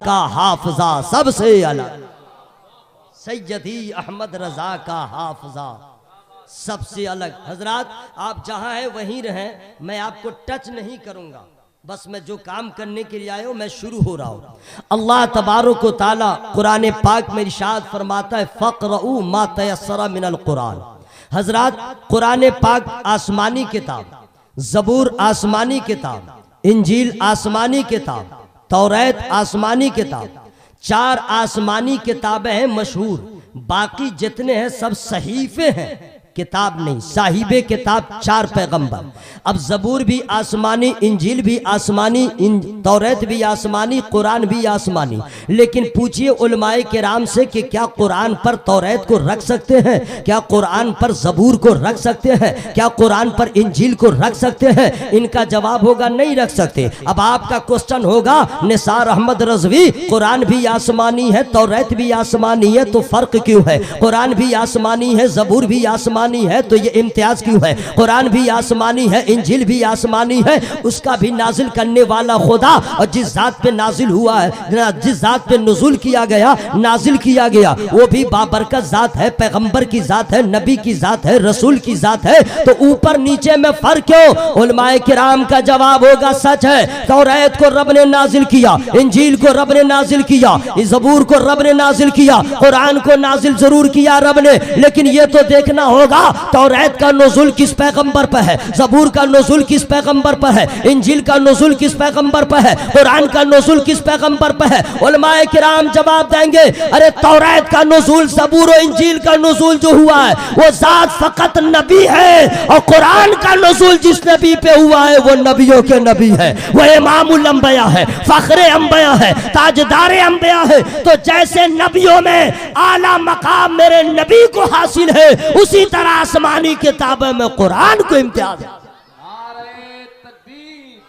का हाफजा सबसे अलग, सैयदी अहमद रजा का हाफजा सबसे अलग। हजरात आप जहां हैं वहीं रहें, मैं आपको टच नहीं करूंगा, बस मैं जो काम करने के लिए आया हूं मैं शुरू हो रहा हूं। अल्लाह तबारक व तआला कुरान पाक में इरशाद फरमाता है फ़क़रऊ मा तयस्सरा मिनल कुरान। हजरात कुरान पाक आसमानी किताब, ज़बूर आसमानी किताब, इंजील आसमानी किताब, तौरात आसमानी किताब, 4 आसमानी किताबें हैं मशहूर, बाकी जितने हैं सब सहीफे हैं, किताब नहीं, साहिबे किताब 4 पैगंबर। अब ज़बूर भी आसमानी, इंजील भी आसमानी, तौरात भी आसमानी, कुरान भी आसमानी। लेकिन पूछिए उलमाए किराम से कि क्या कुरान पर तौरात को रख सकते हैं, क्या कुरान पर ज़बूर को रख सकते हैं, क्या कुरान पर इंजील को रख सकते हैं? इनका जवाब होगा नहीं रख सकते। अब आपका क्वेश्चन होगा निसार अहमद रज़वी, कुरान भी आसमानी है, तौरात भी आसमानी है, तो फर्क क्यों है? कुरान भी आसमानी है, ज़बूर भी आसमानी है, तो ये इम्तियाज क्यों है? कुरान भी आसमानी है, इंजील भी आसमानी है, उसका भी नाजिल करने वाला खुदा, और जिस जात पे नाजिल हुआ है, जिस जात पे नुज़ुल किया गया, नाजिल किया गया, वो भी बाबरकत जात है, पैगंबर की जात है, नबी की जात है, रसूल की जात है, तो ऊपर नीचे में फर्क क्यों? उलमाए किराम का जवाब होगा सच है, तौरात को रब ने नाजिल किया, इंजील को रब ने नाजिल किया, ज़बूर को रब ने नाजिल किया, कुरान को नाजिल जरूर किया रब ने, लेकिन ये तो देखना होगा तौरात का नुज़ुल किस पैगंबर पर है, ज़बूर का नुज़ुल किस पैगंबर पर है, इंजील का नुज़ुल किस पैगंबर पर है, कुरान का नुज़ुल किस पैगंबर पर है? उलमाए किराम जवाब देंगे अरे तौरात का नुज़ुल, ज़बूर और इंजील का नुज़ुल जो हुआ है वो ज़ात फ़कत नबी है, और कुरान का नुज़ुल जिस नबी पे हुआ है वो नबियों के नबी है, वो इमामुल अंबिया है, फ़ख्रे अंबिया है, ताजदार अंबिया है। तो जैसे नबियों में आला मकाम मेरे नबी को हासिल है, उसी तरह आसमानी किताबों में कुरान को इम्तियाज है। नारे तकबीर,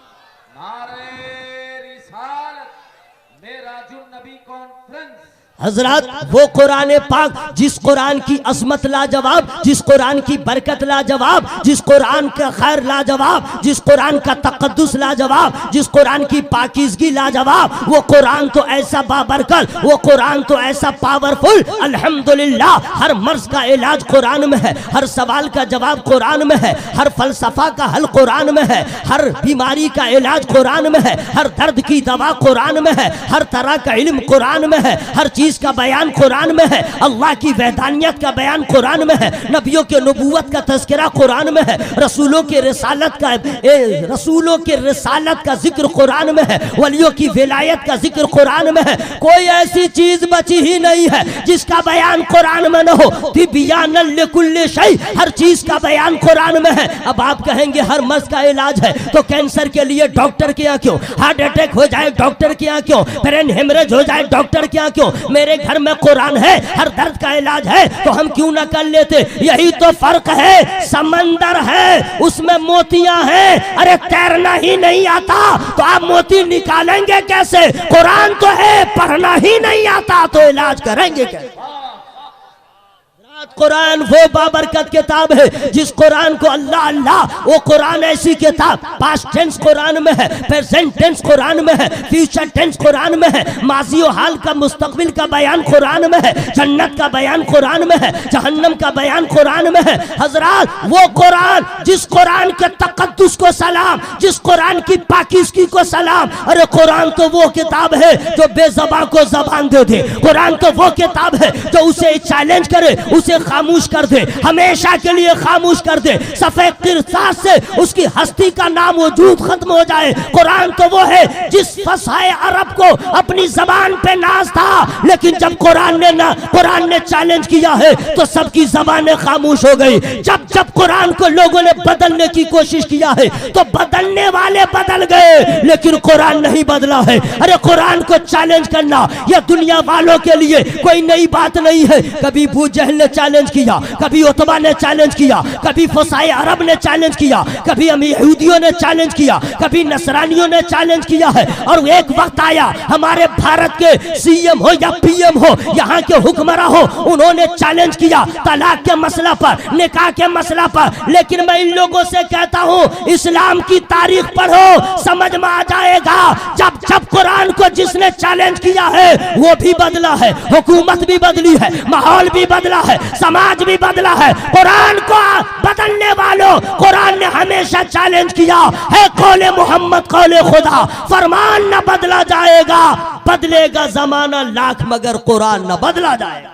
नारे रिसालत, मेरा जो नबी कॉन्फ्रेंस। हजरात वो कुरान पाक जिस कुरान की अजमत लाजवाब, जिस कुरान की बरकत लाजवाब, जिस कुरान का खैर लाजवाब, जिस कुरान का तकद्दुस लाजवाब, जिस कुरान की पाकीज़गी लाजवाब, वो कुरान तो ऐसा बाबरकत, वो कुरान तो ऐसा पावरफुल। अल्हम्दुलिल्लाह हर मर्ज का इलाज कुरान में है, हर सवाल का जवाब कुरान में है, हर फलसफा का हल कुरान में है, हर बीमारी का इलाज कुरान में है, हर दर्द की दवा कुरान में है, हर तरह का इल्म कुरान में है, हर चीज का बयान कुरान में है, अल्लाह की वहदानियत का बयान कुरान में है, नबियों के नबूवत का तज़किरा कुरान में है, रसूलों के रिसालत का जिक्र कुरान में है, वलियों की विलायत का जिक्र कुरान में है। कोई ऐसी चीज बची ही नहीं है जिसका बयान कुरान में न हो। तिबियानन लिकुल्लि शै, हर चीज का बयान कुरान में है। अब आप कहेंगे हर मर्ज का इलाज है, तो कैंसर के लिए डॉक्टर के यहाँ क्यों, हार्ट अटैक हो जाए डॉक्टर के यहाँ क्यों, ब्रेन हेमरेज हो जाए डॉक्टर के यहाँ क्यों? मेरे घर में कुरान है, हर दर्द का इलाज है, तो हम क्यों ना कर लेते? यही तो फर्क है। समंदर है, उसमें मोतियां हैं, अरे तैरना ही नहीं आता तो आप मोती निकालेंगे कैसे? कुरान तो है, पढ़ना ही नहीं आता तो इलाज करेंगे कैसे? कुरान वो बाबरकत किताब है जिस कुरान को अल्लाह अल्लाह, वो कुरान ऐसी किताब, पास्ट टेंस कुरान में है, प्रेजेंट टेंस कुरान में है, फ्यूचर टेंस कुरान में है, माजी और हाल का मुस्तकबिल का बयान कुरान में है, जन्नत का बयान कुरान में है, जहन्नम का बयान कुरान में है। हजरात वो कुरान जिस कुरान के तकद्दुस को सलाम, जिस कुरान की पाकीज़गी को सलाम। अरे कुरान तो वो किताब है जो बेज़बान को ज़बान दे दे, कुरान तो वो किताब है जो उसे चैलेंज करे, उसे खामोश कर दे, हमेशा के लिए खामोश कर दे, सफेद तिरसास से उसकी हस्ती का नाम वजूद खत्म हो जाए। कुरान तो वो है जिस फसाए अरब को अपनी जबान पे नाज था, लेकिन जब कुरान ने चैलेंज किया है तो सबकी जबानें खामोश हो गई। जब जब कुरान को लोगों ने बदलने की कोशिश किया है तो बदलने वाले बदल गए, लेकिन कुरान नहीं बदला है। अरे कुरान को चैलेंज करना यह दुनिया वालों के लिए कोई नई बात नहीं है। कभी अबू जहल ने चैलेंज किया, कभी उतबा ने चैलेंज किया, कभी फसाए अरब ने चैलेंज किया, कभी यहूदियों ने चैलेंज किया, कभी नसरानियों ने चैलेंज किया है। और एक वक्त आया हमारे भारत के सीएम हो या पीएम हो, यहाँ के हुक्मरान हो, उन्होंने चैलेंज किया तलाक के मसला पर, निकाह के मसला पर। लेकिन मैं इन लोगों से कहता हूँ इस्लाम की तारीख पढ़ो, समझ में आ जाएगा। जब जब कुरान को जिसने चैलेंज किया है वो भी बदला है, हुकूमत भी बदली है, माहौल भी बदला है, समाज भी बदला है। कुरान को बदलने वालों, कुरान ने हमेशा चैलेंज किया है कौले मोहम्मद कौले खुदा, फरमान न बदला जाएगा, बदलेगा जमाना लाख मगर कुरान न बदला जाएगा।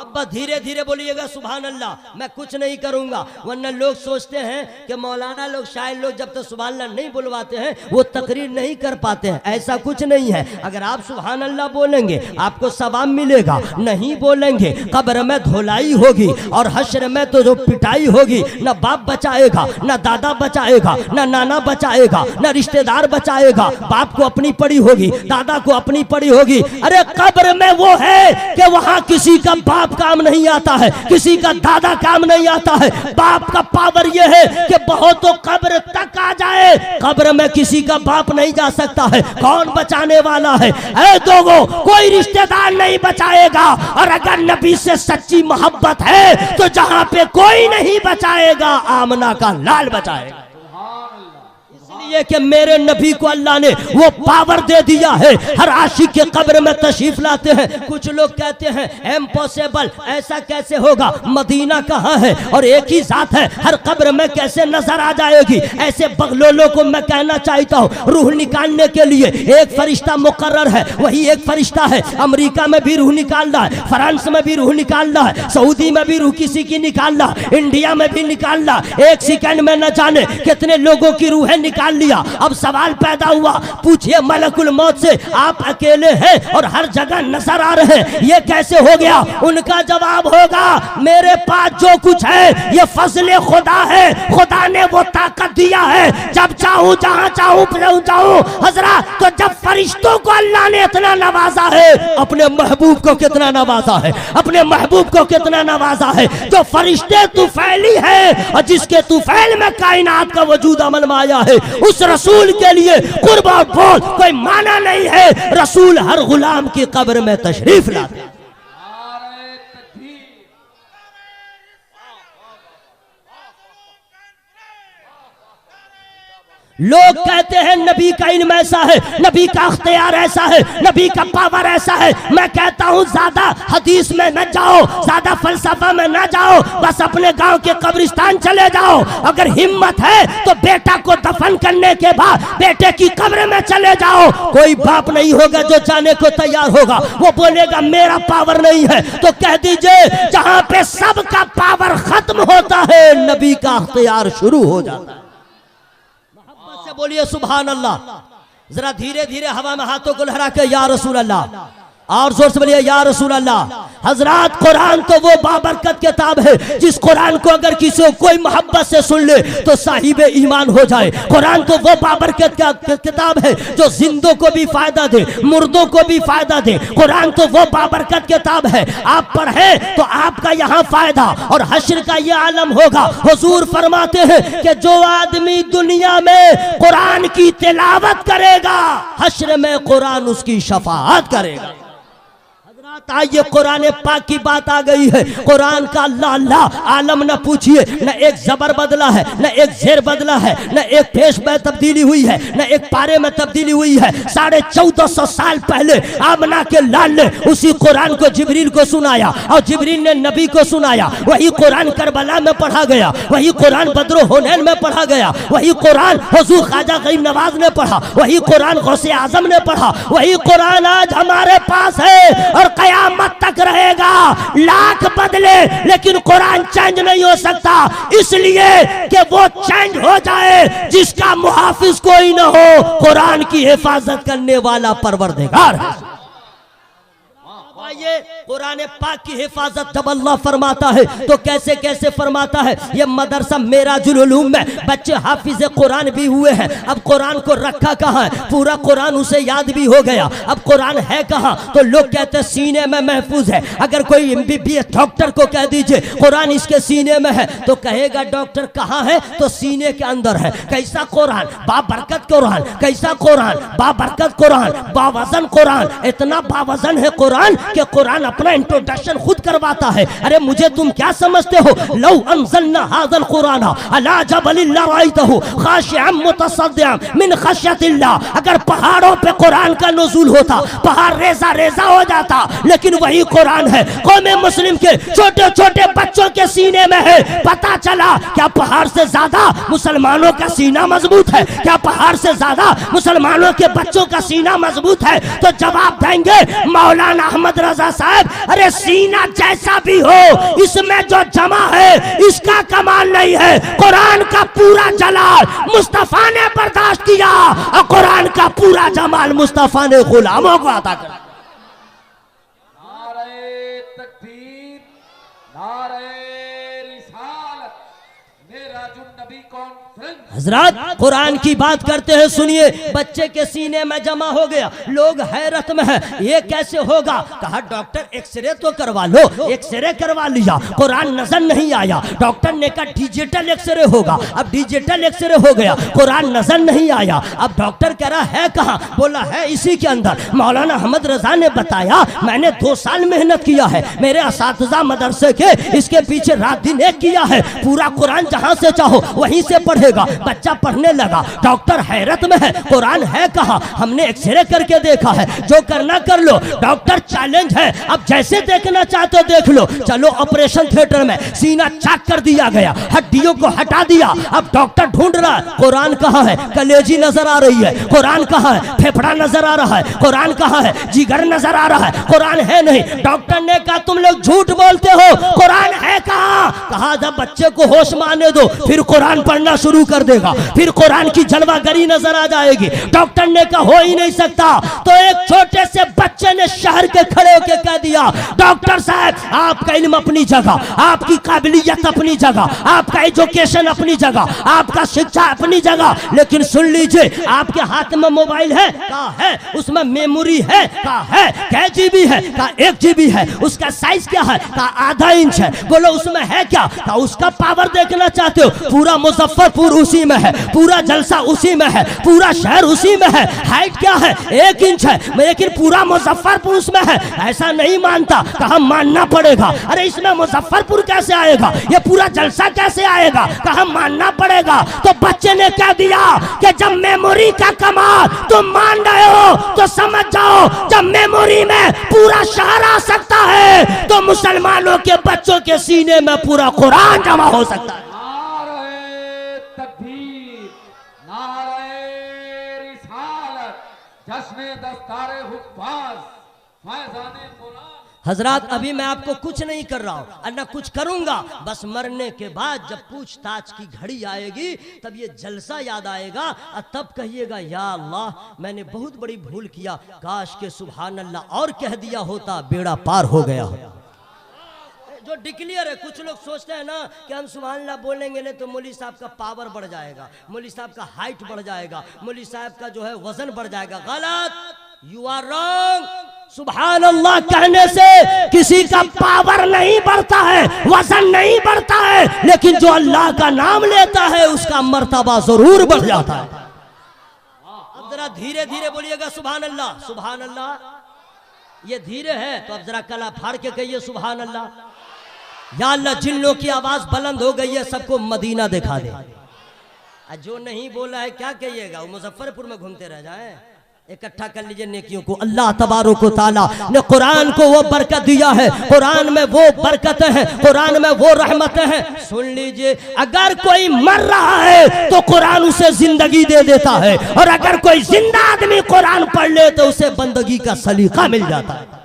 अब धीरे धीरे बोलिएगा सुभान अल्लाह। मैं कुछ नहीं करूंगा, वरना लोग सोचते हैं कि मौलाना लोग शायर लोग जब तक सुभान अल्लाह नहीं बुलवाते हैं वो तकरीर नहीं कर पाते हैं। ऐसा कुछ नहीं है। अगर आप सुभान अल्लाह बोलेंगे आपको सवाब मिलेगा, नहीं बोलेंगे कब्र में धुलाई होगी और हश्र में तो जो पिटाई होगी, न बाप बचाएगा, न दादा बचाएगा, न नाना बचाएगा, न रिश्तेदार बचाएगा। बाप को अपनी पड़ी होगी, दादा को अपनी पड़ी होगी। अरे कब्र में वो है कि वहां किसी का बाप काम नहीं आता है, किसी का दादा काम नहीं आता है। बाप का पावर यह है कि बहुतों कब्र तक आ जाए, कब्र में किसी का बाप नहीं जा सकता है। कौन बचाने वाला है? ऐ दोगो, कोई रिश्तेदार नहीं बचाएगा। और अगर नबी से सच्ची मोहब्बत है तो जहां पे कोई नहीं बचाएगा, आमना का लाल बचाएगा। ये कि मेरे नबी को अल्लाह ने वो पावर दे दिया है, हर आशिक के कब्र में तशरीफ लाते हैं। कुछ लोग कहते हैं इम्पॉसिबल, ऐसा कैसे होगा, मदीना कहाँ है और एक ही जात है, हर कब्र में कैसे नजर आ जाएगी। ऐसे बगलोलों को मैं कहना चाहता हूँ रूह निकालने के लिए एक फरिश्ता मुकर्रर है, वही एक फरिश्ता है। अमेरिका में भी रूह निकालना है, फ्रांस में भी रूह निकालना है, सऊदी में भी रूह किसी की निकालना, इंडिया में भी निकालना। एक सेकंड में न जाने कितने लोगों की रूहें निकाल लिया। अब सवाल पैदा हुआ, पूछिए मलकुल मौत से, आप अकेले हैं और हर जगह नजर आ रहे हैं, ये कैसे हो गया? उनका जवाब होगा मेरे पास जो कुछ है ये फजले खुदा है, खुदा ने वो ताकत दिया है, जब चाहूं जहां चाहूं पहुंच जाऊं। हजरत, तो जब फरिश्तों को अल्लाह ने इतना नवाजा है, अपने महबूब को कितना नवाजा है, अपने महबूब को कितना नवाजा है। जो फरिश्ते तुफैली है और जिसके तुफैल में कायनात का वजूद अमल में आया है, उस रसूल के लिए कुर्बान बोल कोई माना नहीं है। रसूल हर गुलाम की कब्र में तशरीफ लाते हैं। लोग कहते हैं नबी का इल्म ऐसा है, नबी का अख्तियार ऐसा है, नबी का पावर ऐसा है। मैं कहता हूं ज्यादा हदीस में न जाओ, ज्यादा फलसफा में न जाओ, बस अपने गांव के कब्रिस्तान चले जाओ। अगर हिम्मत है तो बेटा को दफन करने के बाद बेटे की कब्र में चले जाओ। कोई बाप नहीं होगा जो जाने को तैयार होगा, वो बोलेगा मेरा पावर नहीं है। तो कह दीजिए जहां पे सबका पावर खत्म होता है, नबी का अख्तियार शुरू हो जाता है। बोलिए सुभान अल्लाह। जरा धीरे धीरे हवा में हाथों को लहरा के या रसूल अल्लाह, और जोर से बोलिए या रसूल अल्लाह। हजरत, कुरान तो वो बाबरकत किताब है जिस कुरान को अगर किसी को कोई मोहब्बत से सुन ले तो साहिब ईमान हो जाए। कुरान तो वो बाबरकत किताब है जो जिंदों को भी फायदा दे, मुर्दों को भी फायदा दे। कुरान तो वो बाबरकत किताब है, आप पढ़े तो आपका यहाँ फायदा और हश्र का ये आलम होगा। हुजूर फरमाते हैं कि जो आदमी दुनिया में कुरान की तिलावत करेगा, हश्र में कुरान उसकी शफाअत करेगा। आइए कुरान पाक की बात आ गई है। कुरान का अल्लाह अल्लाह आलम न पूछिए, न एक जबर बदला है, न एक जेर बदला है, न एक पेश में तब्दीली हुई है, न एक पारे में तब्दीली हुई है। 1450 साल पहले आमना के लाल ने उसी कुरान को जिब्रील को सुनाया और जिब्रील ने नबी को सुनाया। वही कुरान करबला में पढ़ा गया, वही कुरान बद्र हुनैन में पढ़ा गया, वही कुरान हुजूर ख्वाजा गरीब नवाज ने पढ़ा, वही कुरान गौसे आजम ने पढ़ा, वही कुरान आज हमारे पास है और कयामत तक रहेगा। लाख बदले लेकिन कुरान चेंज नहीं हो सकता, इसलिए कि वो चेंज हो जाए जिसका मुहाफिज कोई ना हो। कुरान की हिफाजत करने वाला परवरदिगार है। ये कुरान पाक की हिफाजत जब अल्लाह फरमाता है तो कैसे कैसे फरमाता है। ये मदरसा मेराजुल उलूम में बच्चे हाफिज कुरान भी हुए हैं। अब कुरान को रखा कहाँ है, पूरा कुरान उसे याद भी हो गया। अब कुरान है कहाँ, तो लोग कहते हैं सीने में महफूज है। अगर कोई MBBS डॉक्टर को कह दीजिए कुरान इसके सीने में है तो कहेगा डॉक्टर कहाँ है, तो सीने के अंदर है। कैसा कुरान, बाबरकत कुरान, कैसा कुरान, बाबरकत कुरान, बावजन कुरान, इतना बावजन है कुरान कि कुरान अपना इंट्रोडक्शन खुद करवाता है। अरे मुझे तुम क्या समझते हो, लौ अंज़लना हाज़ल कुरान अला जबलिन लरअयतहु खाशिअन मुतसद्दिअन मिन खश्यतिल्लाह। अगर पहाड़ों पे कुरान का नुज़ूल होता, पहाड़ रेजा रेजा हो जाता, लेकिन वही कुरान है कौमे मुस्लिम के छोटे छोटे बच्चों के सीने में है। पता चला क्या पहाड़ से ज्यादा मुसलमानों का सीना मजबूत है, क्या पहाड़ से ज्यादा मुसलमानों के बच्चों का सीना मजबूत है। तो जवाब देंगे मौलाना अहमद रजा साहब, अरे सीना जैसा भी हो इसमें जो जमा है इसका कमाल नहीं है। कुरान का पूरा जलाल मुस्तफा ने बर्दाश्त किया और कुरान का पूरा जमाल मुस्तफा ने गुलामों को अता कर। नारे तकबीर, नारे रिसालत, मेराजुन नबी कॉन्फ्रेंस। हजरत कुरान की बात करते हैं, सुनिए। बच्चे के सीने में जमा हो गया, लोग हैरत में है, ये कैसे होगा। कहा डॉक्टर एक्सरे तो करवा लो, एक्सरे करवा लिया, कुरान नजर नहीं आया। डॉक्टर ने कहा डिजिटल एक्सरे होगा, अब डिजिटल एक्सरे हो गया, कुरान नजर नहीं आया। अब डॉक्टर कह रहा है कहाँ, बोला है इसी के अंदर। मौलाना अहमद रजा ने बताया मैंने 2 साल मेहनत किया है, मेरे असातिज़ा मदरसे के इसके पीछे रात दिन एक किया है, पूरा कुरान जहाँ से चाहो वहीं से पढ़ेगा। बच्चा पढ़ने लगा, डॉक्टर हैरत में है, कुरान है कहाँ, हमने एक्सरे करके देखा है, जो करना कर लो। डॉक्टर चैलेंज है, अब जैसे देखना चाहते हो देख लो। चलो ऑपरेशन थिएटर में, सीना चाक कर दिया गया, हड्डियों को हटा दिया। अब डॉक्टर ढूंढ रहा है कुरान कहाँ है, कलेजी नजर आ रही है, कुरान कहाँ है, फेफड़ा नजर आ रहा है, कुरान कहाँ है, जिगर नजर आ रहा है, कुरान है नहीं। डॉक्टर ने कहा तुम लोग झूठ बोलते हो, कुरान है कहाँ। कहा जब बच्चे को होश में आने दो फिर कुरान पढ़ना शुरू कर देगा, फिर कुरान की जलवागरी नजर आ जाएगी। डॉक्टर ने कहा हो ही नहीं सकता, तो एक छोटे से बच्चे ने शहर के खड़े होकर कह दिया डॉक्टर साहब आपका इल्म अपनी जगह, आपकी काबिलियत अपनी जगह, आपका एजुकेशन अपनी जगह, आपका शिक्षा अपनी जगह, लेकिन सुन लीजिए आपके हाथ में मोबाइल है, कहा है, उसमें मेमोरी है, कहा है, कै GB है, कहा 1 GB है, उसका साइज क्या है, कहा आधा इंच है। बोलो उसमें है क्या, कहा उसका पावर देखना चाहते हो, पूरा मुजफ्फरपुर उसी में है, पूरा जलसा उसी में है, पूरा शहर उसी में है। हाइट क्या है 1 इंच है, लेकिन पूरा मुजफ्फरपुर उसमें है। ऐसा नहीं मानता, कहा मानना पड़ेगा। अरे इसमें मुजफ्फरपुर कैसे आएगा, ये पूरा जलसा कैसे आएगा, कहा मानना पड़ेगा। तो बच्चे ने कह दिया कि जब मेमोरी का कमाल तुम मान रहे हो तो समझ जाओ, जब मेमोरी में पूरा शहर आ सकता है तो मुसलमानों के बच्चों के सीने में पूरा कुरान जमा हो सकता है। नारे तकबीर, नारे रिसालत, जश्न दस्तारे हुफ्फाज, फैज़ाने कुरान। हजरात अभी मैं आपको कुछ नहीं कर रहा हूँ और न कुछ करूंगा, बस मरने के बाद जब पूछताछ की घड़ी आएगी तब ये जलसा याद आएगा और तब कहिएगा या अल्लाह मैंने बहुत बड़ी भूल किया, काश के सुभान अल्लाह और कह दिया होता, बेड़ा पार हो गया हो। जो डिक्लेयर है, कुछ लोग सोचते हैं ना कि हम सुभान अल्लाह बोलेंगे नहीं तो मौली साहब का पावर बढ़ जाएगा, मौली साहब का हाइट बढ़ जाएगा, मौली साहब का जो है वजन बढ़ जाएगा। गलत, यू आर रॉन्ग। सुभान अल्लाह कहने से किसी का पावर नहीं बढ़ता है, वजन नहीं बढ़ता है, लेकिन जो अल्लाह का नाम लेता है उसका मर्तबा जरूर बढ़ जाता है। अब जरा धीरे धीरे बोलिएगा सुभान अल्लाह, सुभान अल्लाह। ये धीरे है तो अब जरा कला फाड़ के कहिए सुभान अल्लाह। या अल्लाह जिन लोगों की आवाज बुलंद हो गई है सबको मदीना दिखा दे, जो नहीं बोला है क्या कहिएगा, वो मुजफ्फरपुर में घूमते रह जाए। इकट्ठा कर लीजिए नेकियों को। अल्लाह तबारक व तआला ने कुरान को वो बरकत दिया है, कुरान में वो बरकतें हैं, कुरान में वो रहमतें हैं। सुन लीजिए, अगर कोई मर रहा है तो कुरान उसे जिंदगी दे देता है, और अगर कोई जिंदा आदमी कुरान पढ़ ले तो उसे बंदगी का सलीका मिल जाता है।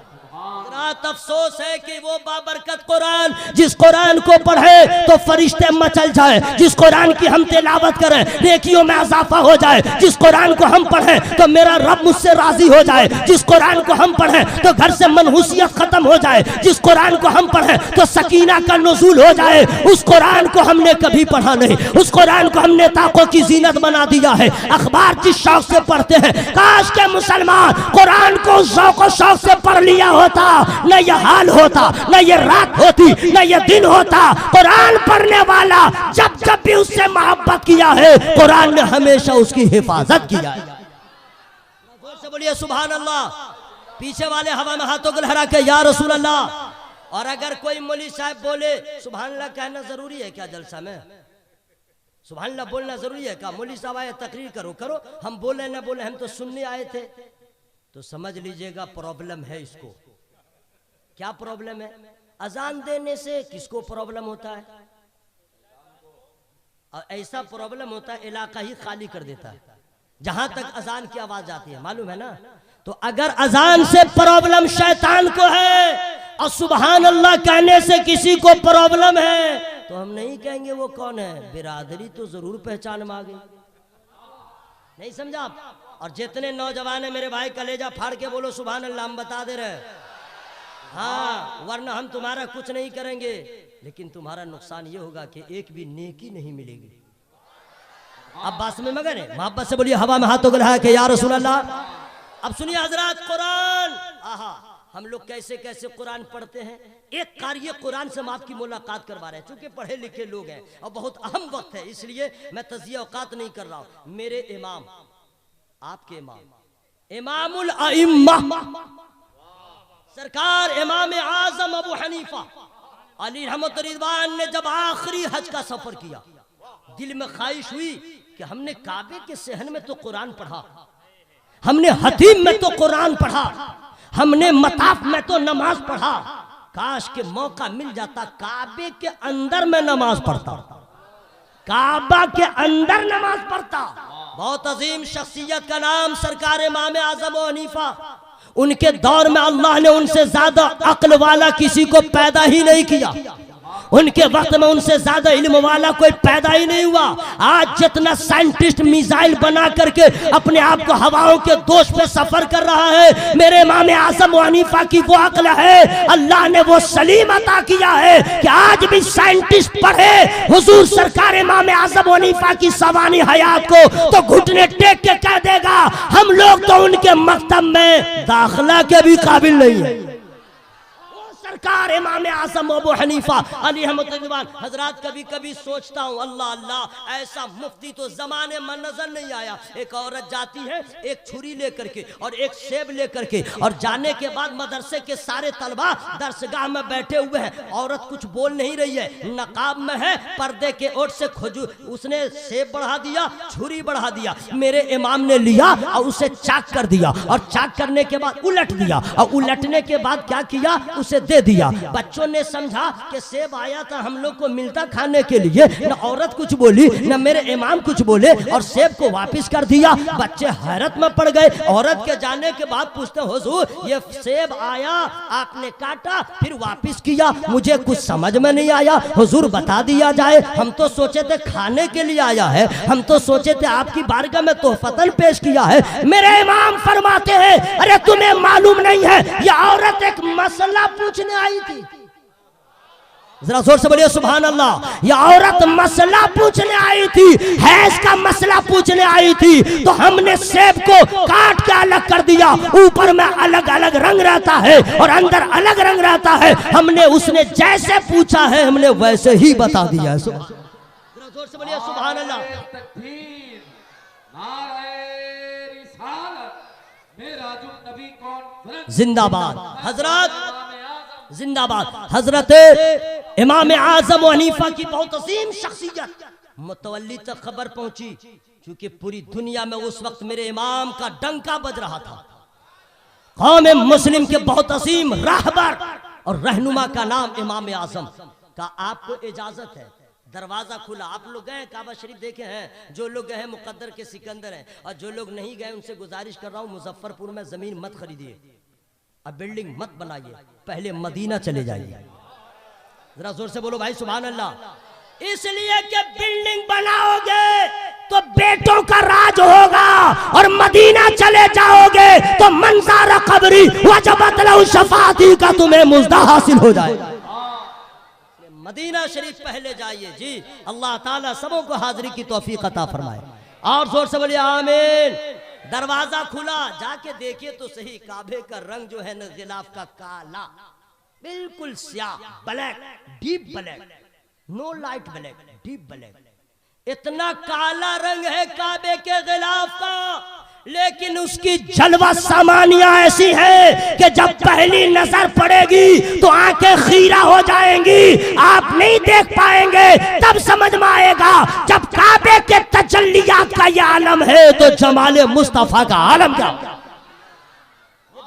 बहुत अफसोस है कि वो बाबरकत कुरान, जिस कुरान को पढ़े तो फरिश्ते मचल जाए, जिस कुरान की हम तिलावत करें नेकियों में इजाफा हो जाए, जिस कुरान को हम पढ़ें तो मेरा रब मुझसे राजी हो जाए, जिस कुरान को हम पढ़ें तो घर से मनहूसियत खत्म हो जाए, जिस कुरान को हम पढ़ें तो सकीना का नुज़ूल हो जाए, उस कुरान को हमने कभी पढ़ा नहीं। उस कुरान को हमने ताकों की जीनत बना दिया है। अखबार जिस शौक से पढ़ते हैं, काश के मुसलमान कुरान को शौक से पढ़ लिया होता, न ये हाल होता, न ये रात होती, न ये दिन होता। कुरान पढ़ने वाला जब जब भी उससे मोहब्बत किया है, कुरान ने हमेशा उसकी हिफाजत किया है। जोर से बोलिए सुभान अल्लाह। पीछे वाले हवा में हाथों को लहरा के या रसूल अल्लाह। और अगर कोई मौलवी साहब बोले सुभान अल्लाह कहना जरूरी है क्या जलसा में? सुभान अल्लाह बोलना जरूरी है क्या? मौलवी साहब आए तकरीर करो, हम बोले ना बोले, हम तो सुनने आए थे। तो समझ लीजिएगा प्रॉब्लम है इसको। क्या प्रॉब्लम है? अजान देने से किसको प्रॉब्लम होता है? और ऐसा प्रॉब्लम होता है इलाका ही खाली कर देता है जहां तक अजान की आवाज जाती है, मालूम है ना? तो अगर अजान से प्रॉब्लम शैतान को है और सुभान अल्लाह कहने से किसी को प्रॉब्लम है, तो हम नहीं कहेंगे वो कौन है, बिरादरी तो जरूर पहचान मांगे। नहीं समझा आप? और जितने नौजवान है मेरे भाई, कलेजा फाड़ के बोलो सुभान अल्लाह, हम बता दे रहे। हाँ, वरना हम तुम्हारा कुछ नहीं करेंगे, लेकिन तुम्हारा नुकसान ये होगा कि एक भी नेकी नहीं मिलेगी। अब बात में मगर है, मोहब्बत से बोलिए हवा में हाथों को लगा के या रसूल अल्लाह। अब सुनिए हजरात, कुरान, आहा, हम लोग कैसे कैसे कुरान पढ़ते हैं। एक कार्य कुरान से हम आपकी मुलाकात करवा रहे हैं, चूंकि पढ़े लिखे लोग हैं और बहुत अहम वक्त है, इसलिए मैं तज़िया औकात नहीं कर रहा हूं। मेरे इमाम, आपके इमाम, इमामुल अइम्मा सरकार इमाम आजम अबू हनीफा अली रहमत रिज़वान ने जब आखिरी हज का सफर किया, दिल में ख्वाहिश हुई कि हमने काबे के सहन में तो कुरान पढ़ा, हमने हतीम में तो कुरान पढ़ा, हमने मताफ में तो नमाज पढ़ा, काश के मौका मिल जाता काबे के अंदर में नमाज पढ़ता, काबा के अंदर नमाज पढ़ता। बहुत अजीम शख्सियत का नाम सरकार इमाम आजम अबू हनीफा। उनके दौर में अल्लाह ने उनसे ज्यादा अक्ल वाला किसी को पैदा ही नहीं किया, उनके वक्त में उनसे ज्यादा इल्म वाला कोई पैदा ही नहीं हुआ। आज जितना साइंटिस्ट मिसाइल बना करके अपने आप को हवाओं के दोष पे सफर कर रहा है, मेरे इमाम आज़म अबू हनीफा की वो अक्ल है, अल्लाह ने वो सलीम अता किया है कि आज भी साइंटिस्ट पढ़े हुजूर सरकार इमाम आज़म अबू हनीफा की सवानी हयात को तो घुटने टेक के कह देगा हम लोग तो उनके मकतब में दाखिला के भी काबिल नहीं है। सरकार इमाम आज़म अबू हनीफा अली रहमत रिज़वान। हजरात कभी कभी सोचता हूँ अल्लाह अल्लाह, ऐसा मुफ्ती तो जमाने में नजर नहीं आया। एक औरत जाती है एक छुरी लेकर के और एक सेब लेकर के, और जाने के बाद मदरसे के सारे तलबा दरसगाह में बैठे हुए हैं, औरत कुछ बोल नहीं रही है, नकाब में है, पर्दे के ओर से उसने सेब बढ़ा दिया, छुरी बढ़ा दिया, मेरे इमाम ने लिया और उसे चाक कर दिया, और चाक करने के बाद उलट दिया, और उलटने के बाद क्या किया, उसे दे दिया। बच्चों ने समझा कि सेब आया था हम लोग को मिलता खाने के लिए, न औरत कुछ बोली न मेरे इमाम कुछ बोले, और सेब को वापस कर दिया। बच्चे हैरत में पड़ गए। औरत के जाने के बाद पूछते हुजूर ये सेब आया, आपने काटा फिर वापस किया, मुझे कुछ समझ में नहीं आया, हुजूर बता दिया जाए, हम तो सोचे थे खाने के लिए आया है, हम तो सोचे थे आपकी बारगाह में तोहफतन पेश किया है। मेरे इमाम फरमाते हैं अरे तुम्हें मालूम नहीं है ये औरत एक मसला पूछने आई थी। जरा जोर से बोलिए सुभान अल्लाह। ये औरत मसला पूछने आई थी, हैज का मसला पूछने आई थी, तो हमने सेब को काट के अलग कर दिया, ऊपर में अलग अलग रंग रहता है और अंदर अलग रंग रहता है, हमने उसने जैसे पूछा है हमने वैसे ही बता दिया है। जरा जोर से बोलिए सुभान अल्लाह। जिंदाबाद हजरत, जिंदाबाद। हजरत इमाम आज़म अबू हनीफा की बहुत अजीम शख्सियत मुतवल्ली तक खबर पहुंची, क्योंकि पूरी दुनिया में उस वक्त मेरे इमाम का डंका बज रहा था। कौम मुस्लिम के बहुत अजीम रहबर और रहनुमा का नाम इमाम आज़म का। आपको इजाजत है, दरवाजा खुला, आप लोग गए काबा शरीफ देखे हैं, जो लोग गए हैं मुकद्दर के सिकंदर हैं, और जो लोग नहीं गए उनसे गुजारिश कर रहा हूं मुजफ्फरपुर में जमीन मत खरीदिए, अब बिल्डिंग मत बनाइए, पहले मदीना चले जाइए। जरा जोर से बोलो भाई सुभान अल्लाह। इसलिए कि बिल्डिंग बनाओगे तो बेटों का राज होगा, और मदीना चले जाओगे तो मंज़ार कब्री वजबत लहु शफाअती का तुम्हें मुज्दा हासिल हो जाएगा। मदीना शरीफ पहले जाइए जी। अल्लाह ताला सबों को हाजिरी की तौफीक अता फरमाए। और जोर से बोलिए आमीन। दरवाजा खुला, जाके देखिए तो सही, काबे का रंग जो है ना गिलाफ का काला, बिल्कुल स्याह, black, deep black, no light black, deep black. इतना काला रंग है काबे के गिलाफ का, लेकिन उसकी जलवा सामानिया ऐसी है कि जब पहली नजर पड़ेगी तो आंखें खीरा हो जाएंगी, आप नहीं देख पाएंगे। तब समझ में आएगा जब काबे के तजल्लियात का ये आलम है तो जमाले मुस्तफा का आलम क्या।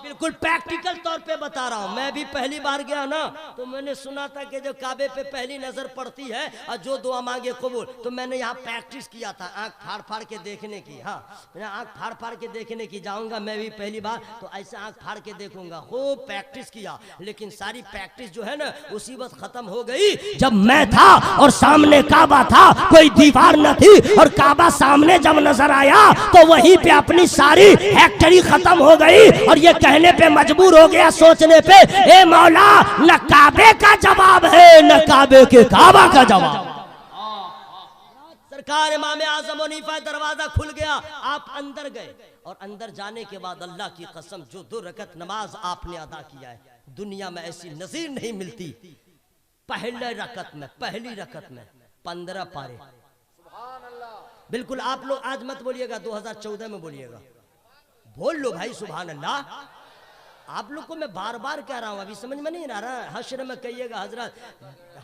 बिल्कुल प्रैक्टिकल तौर पे बता रहा हूँ। मैं भी पहली बार गया ना तो मैंने सुना था कि जो काबे पे पहली नजर पड़ती है और जो दुआ मांगे कबूल, तो मैंने यहाँ प्रैक्टिस किया था आंख फाड़ फाड़ के देखने की। हाँ, मैंने आंख फाड़ फाड़ के देखने की, जाऊंगा मैं भी पहली बार तो ऐसे आंख फाड़ के देखूंगा। खूब प्रैक्टिस किया, लेकिन सारी प्रैक्टिस जो है ना उसी वक्त खत्म हो गई जब मैं था और सामने काबा था, कोई दीवार न थी, और काबा सामने जब नजर आया तो वहीं पे अपनी सारी एक्टरी खत्म हो गई, और ये कहने पे मजबूर हो गया, सोचने पे, ए मौला न काबे का जवाब है न काबे के काबा का जवाब। सरकार इमाम आजम हनीफा, दरवाजा खुल गया, आप अंदर गए, और अंदर जाने के बाद अल्लाह की कसम जो 2 रकत नमाज आपने अदा किया है, दुनिया में ऐसी नजीर नहीं मिलती। पहली रकत में 15 पारे। बिल्कुल आप लोग आज मत बोलिएगा, 2014 में बोलिएगा। बोल लो भाई सुभान अल्लाह। आप लोग को मैं बार बार कह रहा हूँ, अभी समझ में नहीं आ रहा। हश्र में कहिएगा हजरत,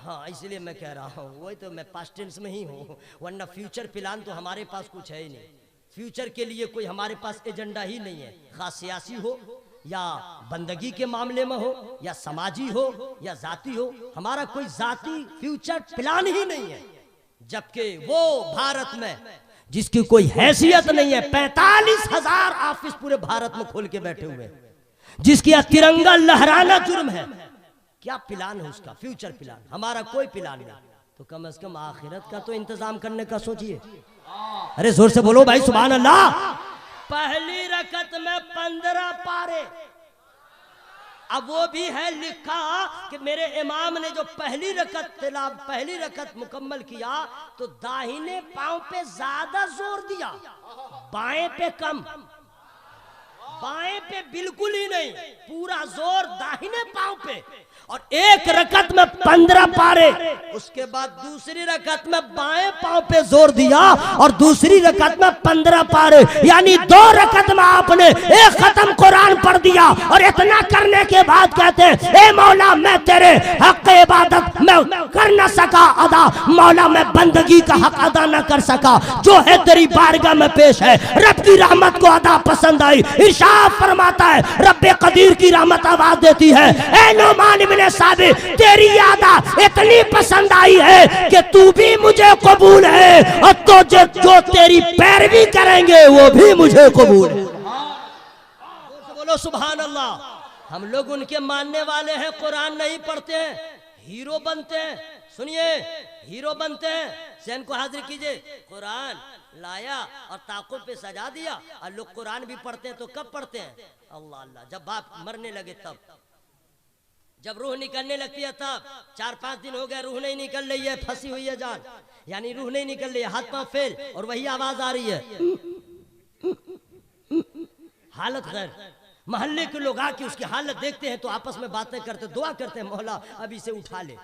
हाँ इसलिए मैं कह रहा हूँ, वही तो मैं पास्ट टेंस में ही हूँ, वरना फ्यूचर प्लान तो हमारे पास कुछ है ही नहीं। फ्यूचर के लिए कोई हमारे पास एजेंडा ही नहीं है, खास सियासी हो या बंदगी के मामले में हो या समाजी हो या जाति हो, हमारा कोई जाति फ्यूचर प्लान ही नहीं है। जबकि वो भारत में जिसकी कोई हैसियत नहीं है, 45,000 ऑफिस पूरे भारत में खोल के बैठे हुए, जिसकी तिरंगा लहराना जुर्म है, क्या प्लान है उसका? Future plan. हमारा कोई प्लान नहीं, तो कम से कम आखिरत का तो इंतजाम करने का सोचिए। अरे जोर से बोलो भाई सुभान अल्लाह। पहली रकत में 15 पारे। अब वो भी है लिखा कि मेरे इमाम ने जो पहली रकत मुकम्मल किया तो दाहिने पांव पे ज्यादा जोर दिया, बाएं पे कम। बाएं पे बिल्कुल ही नहीं, पूरा जोर दाहिने पांव पे, और एक रकत में 15 पारे। उसके बाद दूसरी रकत में बाएं पांव पे जोर दिया और दूसरी रकत में 15 पारे, यानी 2 रकत में आपने एक खत्म कुरान पढ़ दिया। और इतना करने के बाद कहते हैं, ए मौला मैं तेरे हक इबादत मैं कर न सका अदा, मौला मैं बंदगी का हक अदा न कर सका, जो है तेरी बारगाह में पेश है। रब की रहमत को अदा पसंद आई, इरशाद फरमाता है, रब्बे कदीर की रहमत आवाज देती है, ए नुमान इब्ने साबित तेरी यादा इतनी पसंद आई है कि तू भी मुझे कबूल है, और तो जो तेरी पैरवी करेंगे वो भी मुझे कबूल है। बोलो सुभान अल्लाह। हम लोग उनके मानने वाले हैं, कुरान नहीं पढ़ते हैं, हीरो बनते हैं। सुनिए, हीरो बनते हैं। सैन को हाजिर कीजिए, कुरान लाया और ताकुब पे सजा दिया। और लोग कुरान भी पढ़ते हैं तो कब पढ़ते हैं? अल्लाह अल्लाह, जब बाप मरने लगे तब, जब रूह निकलने लगती है तब। 4-5 दिन हो गए, रूह नहीं निकल रही है, फंसी हुई है जान, यानी रूह नहीं निकल रही है, हाथ पांव फेल, और वही आवाज आ रही है। हालत गैर। मोहल्ले के लोग आके उसकी हालत देखते हैं तो आपस में बातें करते, दुआ करते हैं, मौला अभी से उठा ले,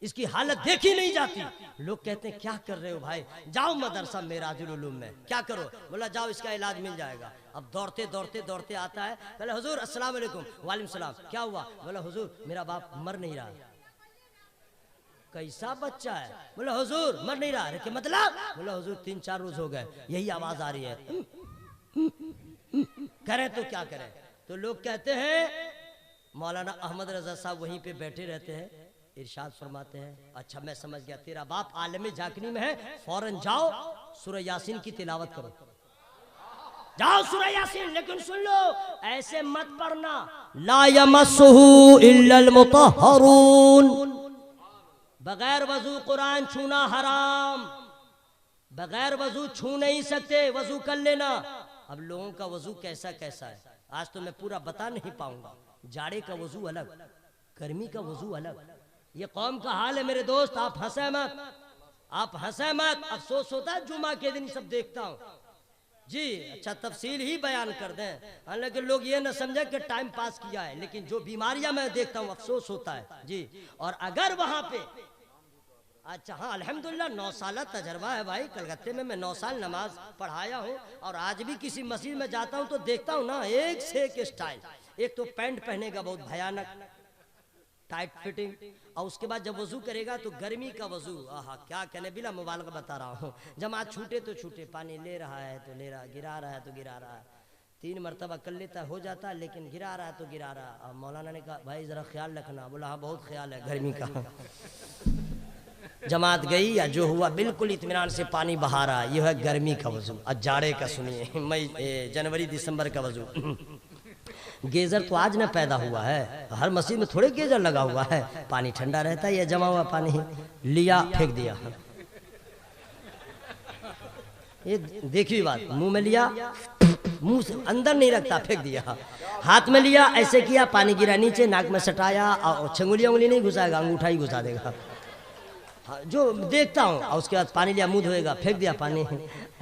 इसकी हालत देखी नहीं जाती। लोग कहते हैं क्या कर रहे हो भाई? जाओ मदरसा मिराजुल उलूम में, क्या करो? बोला जाओ इसका इलाज मिल जाएगा। अब दौड़ते दौड़ते दौड़ते आता है, बोला हुजूर अस्सलाम वालेकुम। वालेकुम सलाम। क्या हुआ? बोला हुजूर मेरा बाप मर नहीं रहा। कैसा बच्चा है? बोला हुजूर मर नहीं रहा। क्या मतलब? बोला हुजूर 3-4 रोज हो गए यही आवाज आ रही है। करें तो क्या करें? तो लोग कहते हैं मौलाना अहमद रजा साहब वहीं पे बैठे रहते हैं, इरशाद फरमाते हैं, अच्छा मैं समझ गया, तेरा बाप आलम जाकनी में है, फौरन जाओ सूरह यासीन की तिलावत करो। जाओ सूरह यासीन, लेकिन सुन लो ऐसे मत पढ़ना, ला यमस्सुहु इल्लल मुतहहरून, बगैर वजू कुरान छूना हराम, बगैर वजू छू नहीं सकते, वजू कर लेना। अब लोगों का वजू कैसा कैसा है, आज तो मैं पूरा बता नहीं पाऊंगा। जाड़े का वजू अलग, गर्मी का वजू अलग, ये कौम का हाल है मेरे दोस्त। आप हंसे मत, आप हंसे मत, अफसोस होता है जुमा के दिन सब देखता हूँ जी। अच्छा तफसील ही बयान कर दें, हालांकि लोग ये ना समझे कि टाइम पास किया है, लेकिन जो बीमारियां मैं देखता हूँ अफसोस होता है जी। और अगर वहां पे अच्छा हाँ अल्हम्दुलिल्लाह 9 साल तजर्बा है भाई, कलकत्ते में मैं 9 साल नमाज पढ़ाया हूँ, और आज भी किसी मस्जिद में जाता हूँ तो देखता हूँ ना एक से एक स्टाइल। एक तो पैंट पहनेगा बहुत भयानक टाइट फिटिंग, और उसके बाद जब वजू करेगा तो गर्मी का वजू, आहा क्या कहने, बिला मुबालगा बता रहा हूँ। जमात छूटे तो छूटे, पानी ले रहा है तो ले रहा, गिरा रहा है तो गिरा रहा है, 3 मरतबा कर लेता हो जाता, लेकिन गिरा रहा है तो गिरा रहा। मौलाना ने कहा भाई जरा ख्याल रखना, बोला हाँ बहुत ख्याल है गर्मी का। जमात गई या जो हुआ बिल्कुल इत्मीनान से पानी बहा रहा, ये है गर्मी का वजू। और जाड़े का सुनिए, मई जनवरी दिसंबर का वजू। गीजर तो आज ना पैदा हुआ है, हर मस्जिद में थोड़े गीजर लगा हुआ है, पानी ठंडा रहता है, ये जमा हुआ पानी लिया फेंक दिया। ये देखिए बात, मुंह में लिया, मुंह से अंदर नहीं रखता, फेंक दिया। हाथ में लिया ऐसे किया, पानी गिरा नीचे, नाक में सटाया, और छंगुली उंगली नहीं घुसाएगा, अंगूठा ही घुसा देगा। जो देखता हूँ, और उसके बाद पानी लिया, मुंह धोएगा, फेंक दिया पानी।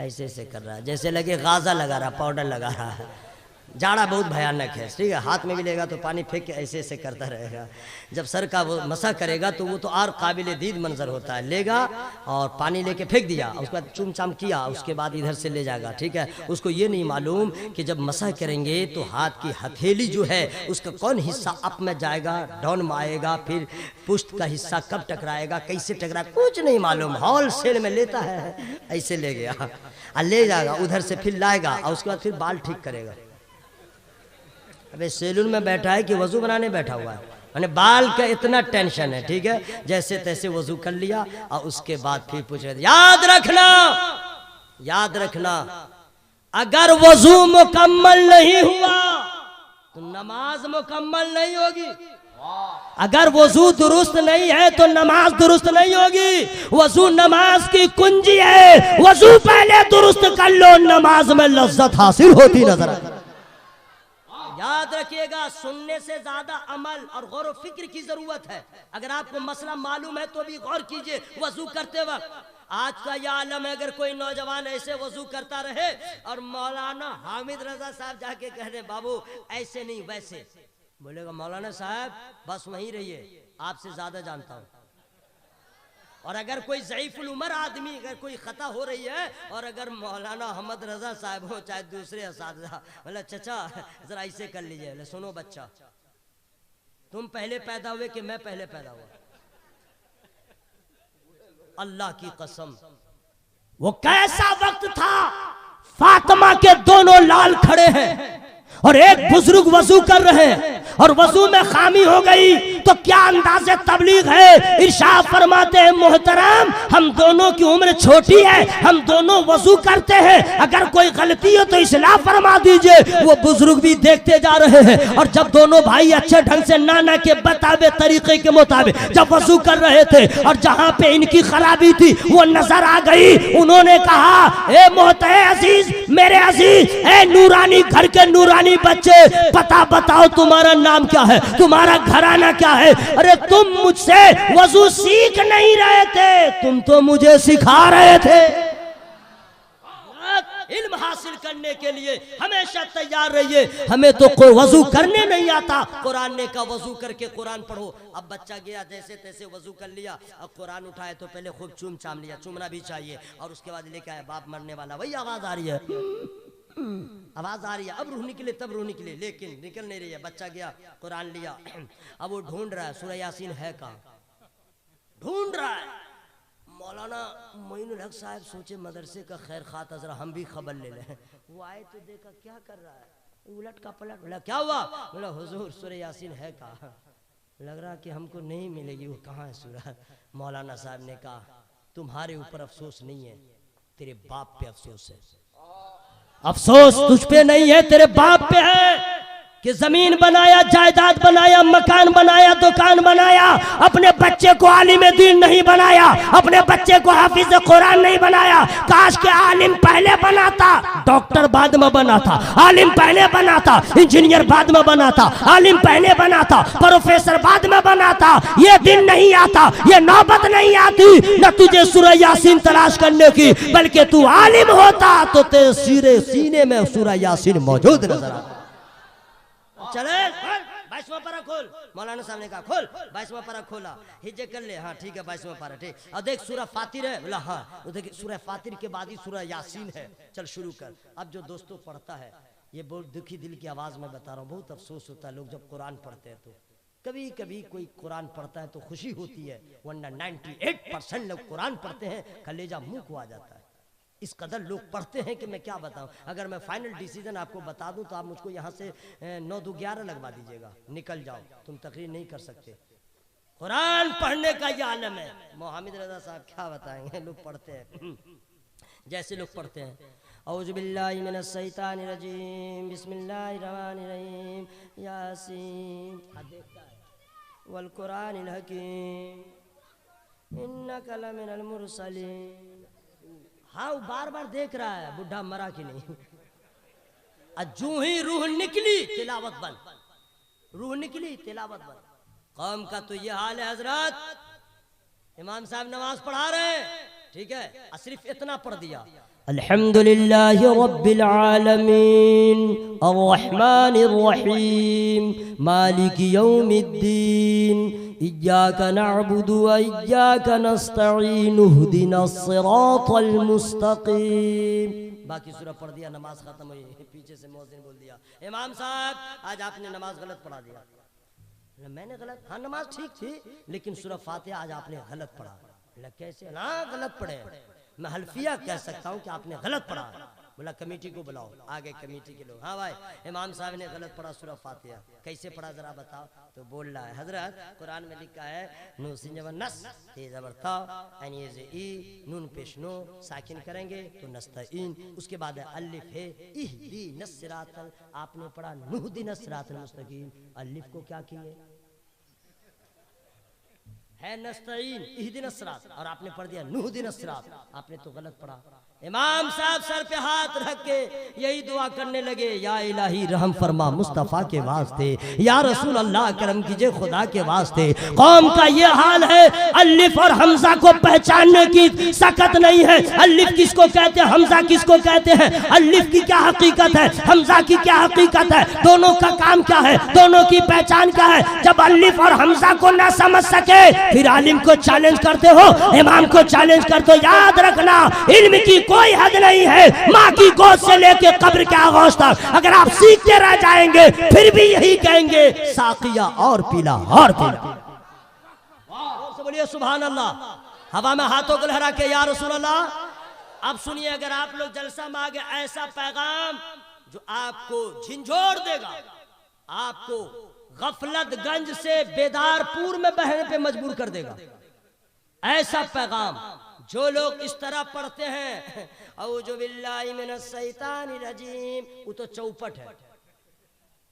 ऐसे ऐसे कर रहा है जैसे लगे गाजा लगा रहा, पाउडर लगा रहा है। जाड़ा बहुत भयानक है, ठीक है, हाथ में भी लेगा तो पानी फेंक के ऐसे ऐसे करता रहेगा। जब सर का वो मसा करेगा तो वो तो और काबिल दीद मंजर होता है। लेगा और पानी लेके फेंक दिया, उसके बाद चुम चाम किया, उसके बाद इधर से ले जाएगा, ठीक है। उसको ये नहीं मालूम कि जब मसा करेंगे तो हाथ की हथेली जो है उसका कौन हिस्सा अप में जाएगा, डाउन में आएगा, फिर पुष्ट का हिस्सा कब टकराएगा, कैसे टकराएगा, कुछ नहीं मालूम। हॉल सेल में लेता है, ऐसे ले गया और ले जाएगा, उधर से फिर लाएगा, और उसके बाद फिर बाल ठीक करेगा। अबे सैलून में बैठा है कि वजू बनाने बैठा हुआ है, मैंने बाल का इतना टेंशन है, ठीक है। जैसे तैसे वजू कर लिया, और उसके बाद फिर पूछ रहे, याद रखना, याद रखना, अगर वजू मुकम्मल नहीं हुआ तो नमाज मुकम्मल नहीं होगी। अगर वजू दुरुस्त नहीं है तो नमाज दुरुस्त नहीं होगी। वजू नमाज की कुंजी है, वजू पहले दुरुस्त कर लो, नमाज में लज्जत हासिल होती नजर आए। याद रखिएगा, सुनने से ज्यादा अमल और गौर फिक्र की जरूरत है। अगर आपको मसला मालूम है तो भी गौर कीजिए वजू करते वक्त। आज का यह आलम है, अगर कोई नौजवान ऐसे वजू करता रहे और मौलाना हामिद रजा साहब जाके कह दे बाबू ऐसे नहीं वैसे, बोलेगा मौलाना साहब बस वहीं रहिए, आपसे ज्यादा जानता हूँ। और अगर कोई ज़ईफ़ुल उमर आदमी, अगर कोई खता हो रही है, और अगर मौलाना अहमद रजा साहब हो चाहे दूसरे असातिज़ा, बोले चचा जरा ऐसे कर लीजिए, बोले सुनो बच्चा, तुम पहले पैदा हुए कि मैं पहले पैदा हुआ? अल्लाह की कसम, वो कैसा वक्त था, फातिमा के दोनों लाल खड़े हैं और एक बुजुर्ग वजू कर रहे हैं, और वजू में खामी हो गई तो क्या अंदाज़े तबलीग है। इरशाद फरमाते हैं मोहतरम, हम दोनों की उम्र छोटी है, हम दोनों वजू करते हैं, अगर कोई गलती हो तो इस्लाह फरमा दीजिए। वो बुजुर्ग भी देखते जा रहे हैं, और जब दोनों भाई अच्छे ढंग से नाना के बतावे तरीके के मुताबिक जब वजू कर रहे थे, और जहां पे इनकी खराबी थी वो नजर आ गई, उन्होंने कहा ए मोहतरम अजीज, मेरे अजीज, ए नूरानी घर के नूरानी बच्चे, पता बताओ तुम्हारा नाम क्या है, तुम्हारा घराना क्या है। अरे तुम मुझसे वजू सीख नहीं रहे थे, तुम तो मुझे सिखा रहे थे। इल्म हासिल करने के लिए हमेशा तैयार रहिए। हमें तो कोई वजू करने नहीं आता, कुरान ने कहा वजू करके कुरान पढ़ो। अब बच्चा गया जैसे तैसे वजू कर लिया, अब कुरान उठाए तो पहले खूब चूम चाम लिया, चूमना भी चाहिए, और उसके बाद लेके आए बाप मरने वाला, वही आवाज आ रही है, आवाज आ रही है, अब रूह निकले तब रूह निकले, लेकिन निकल नहीं रही है। बच्चा गया कुरान लिया, अब वो ढूंढ रहा है सूरह यासीन है कहाँ, ढूंढ रहा है। मौलाना मोइनुल हक साहब सोचे मदरसे का खैर खाता, जरा हम भी खबर ले लें। वो आए तो देखा क्या कर रहा है, उलट का पलट, बोला क्या हुआ, बोला हुजूर सूरह यासीन है कहाँ, लग रहा कि हमको नहीं मिलेगी, वो कहाँ है सूरह। मौलाना साहब ने कहा तुम्हारे ऊपर अफसोस नहीं है, तेरे बाप पे अफसोस है। अफसोस तुझ पे नहीं है, तेरे बाप पे है कि जमीन बनाया, जायदाद बनाया, मकान बनाया, दुकान बनाया, अपने बच्चे को आलिम दीन नहीं बनाया, अपने बच्चे को हाफिज कुरान नहीं बनाया। काश के आलिम पहले बनाता, डॉक्टर बाद में बनाता, आलिम पहले बनाता, इंजीनियर बाद में बनाता, आलिम पहले बनाता, प्रोफेसर बाद में बनाता। ये दिन नहीं आता, ये नौबत नहीं आती न तुझे सूरह यासीन तलाश करने की, बल्कि तू आलिम होता तो तेरे सीने में सूरह यासीन मौजूद नजर आता। चले 22वां पारा खोल, मौलाना साहब ने कहा खोल 22वां पारा खोला, हिज्जे कर ले, हाँ ठीक है 22वां पारा ठीक। और देख सूरह फातिर है, बोला हाँ, वो देख सूरह फातिर के बाद ही सूरह यासीन है, चल शुरू कर। अब जो दोस्तों पढ़ता है, ये बहुत दुखी दिल की आवाज में बता रहा हूँ, बहुत अफसोस होता है लोग जब कुरान पढ़ते हैं तो कभी कभी कोई कुरान पढ़ता है तो खुशी होती है, वरना 98% लोग कुरान पढ़ते हैं कलेजा मुंह को आ जाता है। इस कदर लोग पढ़ते हैं कि मैं क्या बताऊं। अगर मैं फाइनल डिसीजन आपको बता दूं तो आप मुझको यहाँ से 9-2-11 लगवा दीजिएगा, निकल जाओ, तुम तकरीर नहीं कर सकते। कुरान पढ़ने का ये आलम है। मोहम्मद रजा साहब क्या बताएंगे, लोग पढ़ते हैं जैसे लोग पढ़ते हैं, औज़ु बिल्लाहि मिनश शैतानिर रजीम, बिस्मिल्लाहिर रहमानिर रहीम, यासीन वल कुरानिल हकीम, इन्नका लमिनल मुरसलीन। हाँ वो बार बार देख रहा है बुढ़ा मरा कि नहीं। जो ही रूह निकली तिलावत बंद, रूह निकली तिलावत बंद। कौम का तो ये हाल है हजरत। इमाम साहब नमाज पढ़ा रहे हैं, ठीक है, सिर्फ इतना पढ़ दिया, अल्हम्दुलिल्लाहि रब्बिल आलमीन अर्रहमानिर रहीम मालिकी यौमिद्दीन इय्याका नअबुदु व इय्याका नस्तईन इहदिनस सिरातल मुस्तकीम। बाकी सूरह पढ़ दिया, नमाज खत्म हुई, पीछे से मौज़िन बोल दिया, इमाम साहब आज आपने नमाज गलत पढ़ा दिया। मैंने गलत, हाँ नमाज ठीक थी लेकिन सूरह फातिहा आज आपने गलत पढ़ा। कैसे? हाँ गलत पढ़े, मैं हल्फिया कह सकता हूँ कि आपने गलत पढ़ा। बोला कमेटी को बुलाओ, आगे कमेटी के लोग, हाँ भाई इमाम साहब ने गलत पढ़ा सूरह फातिहा, कैसे पढ़ा जरा बताओ। तो बोल रहा है हजरत कुरान में लिखा है नून सिन जबर नस ते जबर था ई, नून पेश नो साकिन करेंगे तो नस्तईन, उसके बाद है अलिफ है इहदीनस सिरातल, आपने पढ़ा नुहदीनस सिरातल मुस्तकीम, अलिफ को क्या किए है नस्तईन इहदीनस सिरात, और आपने पढ़ दिया नुहदीनस सिरात, आपने तो गलत पढ़ा। इमाम साहब सर पे हाथ रख के यही दुआ करने लगे, या इलाही रहम फरमा मुस्तफ़ा के वास्ते, या रसूल अल्लाह करम कीजिए खुदा के वास्ते। कौम का ये हाल है, अलिफ और हमजा को पहचानने की सकत नहीं है। अलिफ किसको कहते हैं, हमजा किसको कहते हैं, अलिफ की क्या हकीकत है, हमजा की क्या हकीकत है, दोनों का काम क्या है, दोनों की पहचान क्या है। जब अलिफ और हमजा को ना समझ सके फिर आलिम को चैलेंज करते हो, इमाम को चैलेंज करते हो। याद रखना इल्म की कोई हद नहीं है, माँ की गोद से लेके कब्र के आगोश तक अगर आप सीखते रह जाएंगे फिर भी यही कहेंगे साकिया और पीला और पीला। बोलिए सुभान अल्लाह। हवा में हाथों को लहरा के या रसूल अल्लाह। अब सुनिए, अगर आप लोग जलसा में आगे ऐसा पैगाम जो आपको झिंझोड़ देगा, आपको गफलतगंज से बेदारपुर में बहने पे मजबूर कर देगा, ऐसा पैगाम जो लोग इस तरह पढ़ते हैं औज़ु बिल्लाहि मिनश शैतानिर रजीम, वो तो चौपट है।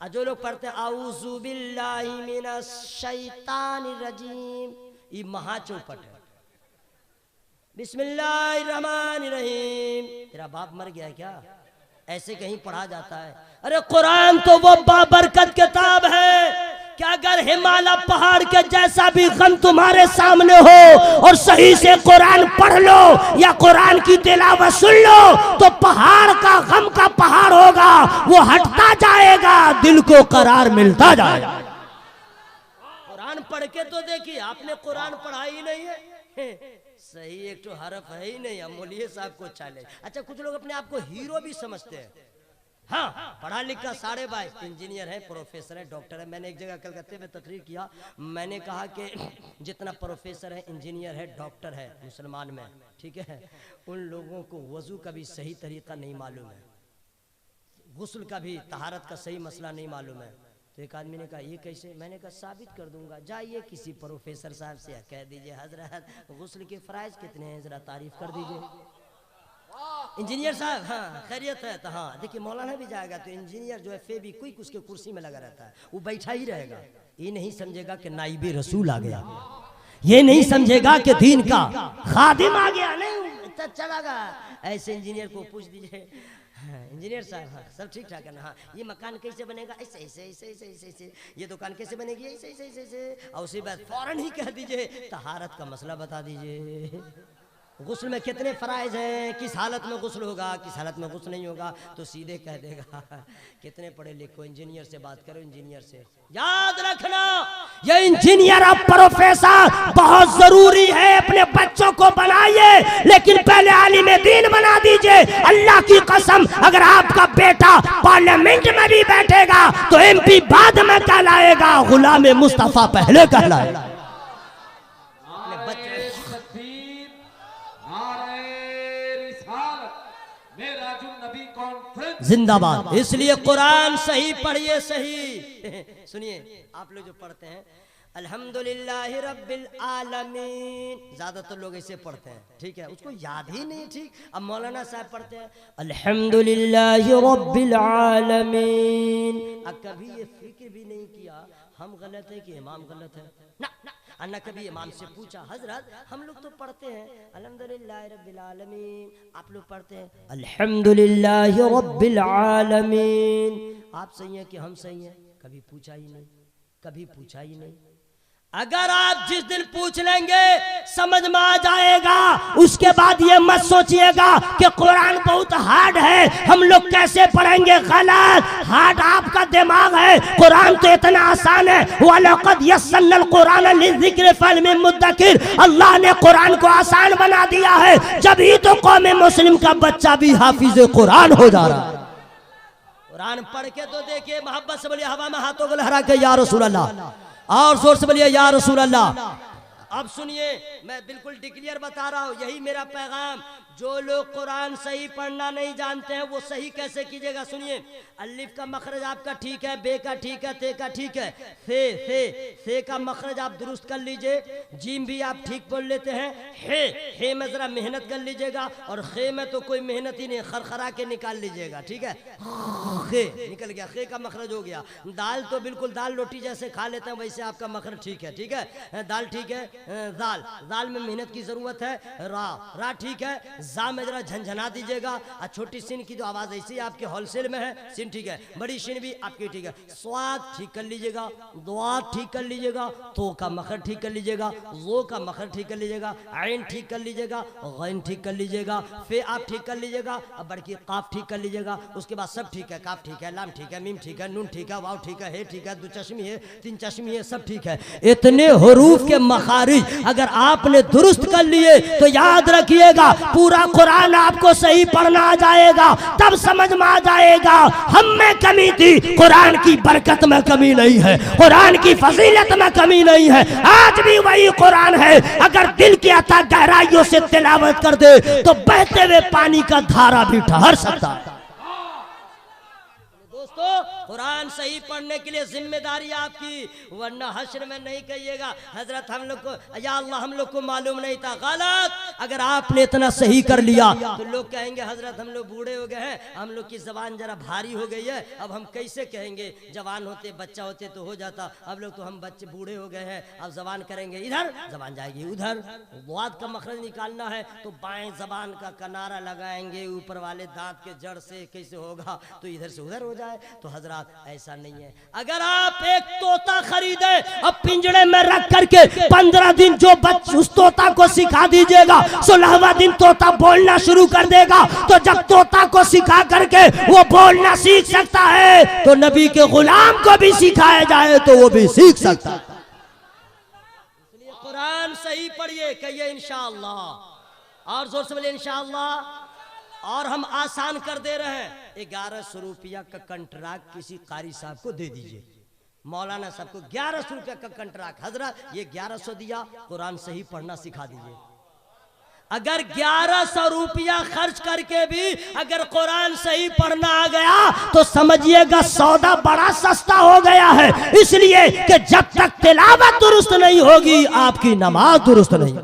और जो लोग पढ़ते हैं औज़ु बिल्लाहि मिनश शैतानिर रजीम, ये महा चौपट है। बिस्मिल्लाहिर रहमानिर रहीम, तेरा बाप मर गया है क्या, ऐसे कहीं पढ़ा जाता है। अरे कुरान तो वो बाबरकत किताब है कि अगर हिमालय पहाड़ के जैसा भी गम तुम्हारे सामने हो और सही से कुरान पढ़ लो या कुरान की तिलावत सुन लो तो पहाड़ का गम का पहाड़ होगा, वो हटता जाएगा, दिल को करार मिलता जाएगा। कुरान पढ़ के तो देखिए, आपने कुरान पढ़ा ही नहीं है, सही एक तो हरफ है ही नहीं। मौलवी साहब को चैलेंज। अच्छा कुछ लोग अपने आप को हीरो भी समझते हैं, हाँ पढ़ा लिखा 22.5 इंजीनियर है, प्रोफेसर है, डॉक्टर है। मैंने एक जगह कलकत्ते में तकरीर किया, मैंने कहा कि जितना प्रोफेसर है, इंजीनियर है, डॉक्टर है मुसलमान में, ठीक है, उन लोगों को वजू का भी सही तरीका नहीं मालूम है, गुस्ल का भी तहारत का सही मसला नहीं मालूम है। तो एक आदमी ने कहा ये कैसे, मैंने कहा साबित कर दूंगा, जाइए किसी प्रोफेसर साहब से कह दीजिए हजरत गुस्ल के फ़राइज़ कितने हैं, जरा तारीफ कर दीजिए। इंजीनियर साहब, हाँ खैरियत है? तो हाँ देखिए, मौलाना भी जाएगा तो इंजीनियर जो है फेविक्विक उसके कुर्सी में लगा रहता है, वो बैठा ही रहेगा। ये नहीं समझेगा कि नाइबे रसूल आ गया, ये नहीं समझेगा कि दीन का खादिम आ गया, नहीं चला गया। ऐसे इंजीनियर को पूछ दीजिए, इंजीनियर साहब हाँ सब ठीक ठाक है ना, हाँ ये मकान कैसे बनेगा, ऐसे ऐसे ऐसे ऐसे ऐसे ऐसे, ये दुकान कैसे बनेगी, ऐसे ऐसे ऐसे ऐसे, और उसी बात फौरन ही कह दीजिए तहारत का मसला बता दीजिए, गुस्ल में कितने फराइज हैं, किस हालत में गुस्ल होगा, किस हालत में गुस्ल नहीं होगा, तो सीधे कह देगा। कितने पढ़े लिखो, इंजीनियर से बात करो, इंजीनियर से। याद रखना ये इंजीनियर और प्रोफेसर बहुत जरूरी है, अपने बच्चों को बनाइए, लेकिन पहले आलिम दीन बना दीजिए। अल्लाह की कसम, अगर आपका बेटा पार्लियामेंट में भी बैठेगा तो MP बाद में कहलाएगा, गुलाम मुस्तफा पहले कहलाएगा। जिंदाबाद। इसलिए कुरान सही पढ़िए, सही सुनिए। आप लोग जो पढ़ते हैं अल्हम्दुलिल्लाहि रब्बिल आलमीन, ज्यादातर लोग ऐसे पढ़ते हैं, ठीक है, उसको याद ही नहीं, ठीक। अब मौलाना साहब पढ़ते हैं अल्हम्दुलिल्लाहि रब्बिल आलमीन, अब कभी ये फिक्र भी नहीं किया हम गलत है कि इमाम गलत है, ना अन्ना कभी इमाम से पूछा हजरत हम लोग तो पढ़ते हैं अल्हम्दुलिल्लाहि रब्बिल आलमीन, आप लोग पढ़ते हैं अल्हम्दुलिल्लाहि रब्बिल आलमीन, आप सही हैं कि हम सही हैं? कभी पूछा ही नहीं, कभी पूछा ही नहीं। अगर आप जिस दिन पूछ लेंगे समझ में आ जाएगा, उसके बाद ये मत सोचिएगा कि कुरान बहुत हार्ड है, हम लोग कैसे पढ़ेंगे, गलत। हार्ड आपका दिमाग है, कुरान तो इतना आसान है। वलक़द यस्सरनल कुरान लिज़िक्र फहल मिन मुद्दकिर, अल्लाह ने कुरान को आसान बना दिया है, जब ही तो कौम मुस्लिम का बच्चा भी हाफिज कुरान हो जा रहा है। कुरान पढ़ के तो देखिए, मोहब्बत से बोलिए, हवा में हाथों को लहरा के या रसूल अल्लाह, और जोर से बोलिए या रसूल अल्लाह। अब सुनिए, मैं बिल्कुल डिक्लेयर बता रहा हूँ, यही मेरा पैगाम। जो लोग कुरान सही पढ़ना नहीं जानते हैं वो सही कैसे कीजिएगा। सुनिए, अलिफ का मखरज आपका ठीक है, बे का ठीक है, ते का ठीक है, से का मखरज आप दुरुस्त कर लीजिए, जीम भी आप ठीक बोल लेते हैं, हे में जरा मेहनत कर लीजिएगा, और खे में तो कोई मेहनत ही नहीं, खरखरा के निकाल लीजिएगा, ठीक है, खे निकल गया, खे का मखरज हो गया। दाल तो बिल्कुल दाल रोटी जैसे खा लेते हैं वैसे आपका मखरज ठीक है, ठीक है, दाल ठीक है, दाल में मेहनत की जरूरत है, रा ठीक है, जा में जरा झंझना दीजिएगा, और छोटी सिन की जो आवाज ऐसी आपके होलसेल में है, सिन ठीक है, बड़ी सिन भी आपकी ठीक है, स्वाद ठीक कर लीजिएगा, दुआ ठीक कर लीजिएगा, तो का मखर ठीक कर लीजिएगा, वो का मखर ठीक कर लीजिएगा, आइन ठीक कर लीजिएगा, गैन ठीक कर लीजिएगा, फे आप ठीक कर लीजिएगा, अब बड़की काफ ठीक कर लीजिएगा, उसके बाद सब ठीक है, काफ ठीक है, लाम ठीक है, मीम ठीक है, नून ठीक है, वाव ठीक है, हे ठीक है, दो चश्मी है, तीन चश्मी है, सब ठीक है। इतने हुरूफ के मखारिज अगर आपने दुरुस्त कर लिए तो याद रखिएगा पूरा कुरान आपको सही पढ़ना आ जाएगा, तब समझ में आ जाएगा हम में कमी थी, कुरान की बरकत में कमी नहीं है, कुरान की फजीलत में कमी नहीं है, आज भी वही कुरान है। अगर दिल की अता गहराइयों से तिलावत कर दे तो बहते हुए पानी का धारा भी ठहर सकता है। दोस्तों, कुरान सही पढ़ने के लिए जिम्मेदारी आपकी, वरना हश्र में नहीं कहिएगा हजरत हम लोग को, या अल्लाह हम लोग को मालूम नहीं था, गलत। अगर आपने इतना सही कर लिया तो लोग कहेंगे हजरत हम लोग बूढ़े हो गए हैं, हम लोग की जबान जरा भारी हो गई है, अब हम कैसे कहेंगे, जवान होते बच्चा होते तो हो जाता, अब लोग तो हम बच्चे बूढ़े हो गए हैं, अब जबान करेंगे इधर, जबान जाएगी उधर, वाद का मखरज निकालना है तो बाएं जबान का किनारा लगाएंगे ऊपर वाले दांत के जड़ से, कैसे होगा तो इधर से उधर हो जाए। तो हजरत ऐसा नहीं है। अगर आप एक तोता खरीदे अब पिंजड़े में रख करके 15 दिन जो उस तोता को सिखा दीजिएगा, 16वां दिन तोता बोलना शुरू कर देगा, तो जब तोता को सिखा करके वो बोलना सीख सकता है तो नबी के गुलाम को भी सिखाया जाए तो वो भी सीख सकता है। इसलिए कुरान सही पढ़िए, कहिए इंशाअल्लाह, और जोर से बोलिए इंशाअल्लाह। और हम आसान कर दे रहे हैं, 1100 रुपया का कंट्रैक्ट किसी कारी साहब को दे दीजिए, मौलाना साहब को 1100 रुपया का कंट्रैक्ट, हजरत ये 1100 दिया, कुरान सही पढ़ना सिखा दीजिए। अगर 1100 रुपया खर्च करके भी अगर कुरान सही पढ़ना आ गया तो समझिएगा सौदा बड़ा सस्ता हो गया है, इसलिए कि जब तक तिलावत दुरुस्त नहीं होगी आपकी नमाज दुरुस्त नहीं।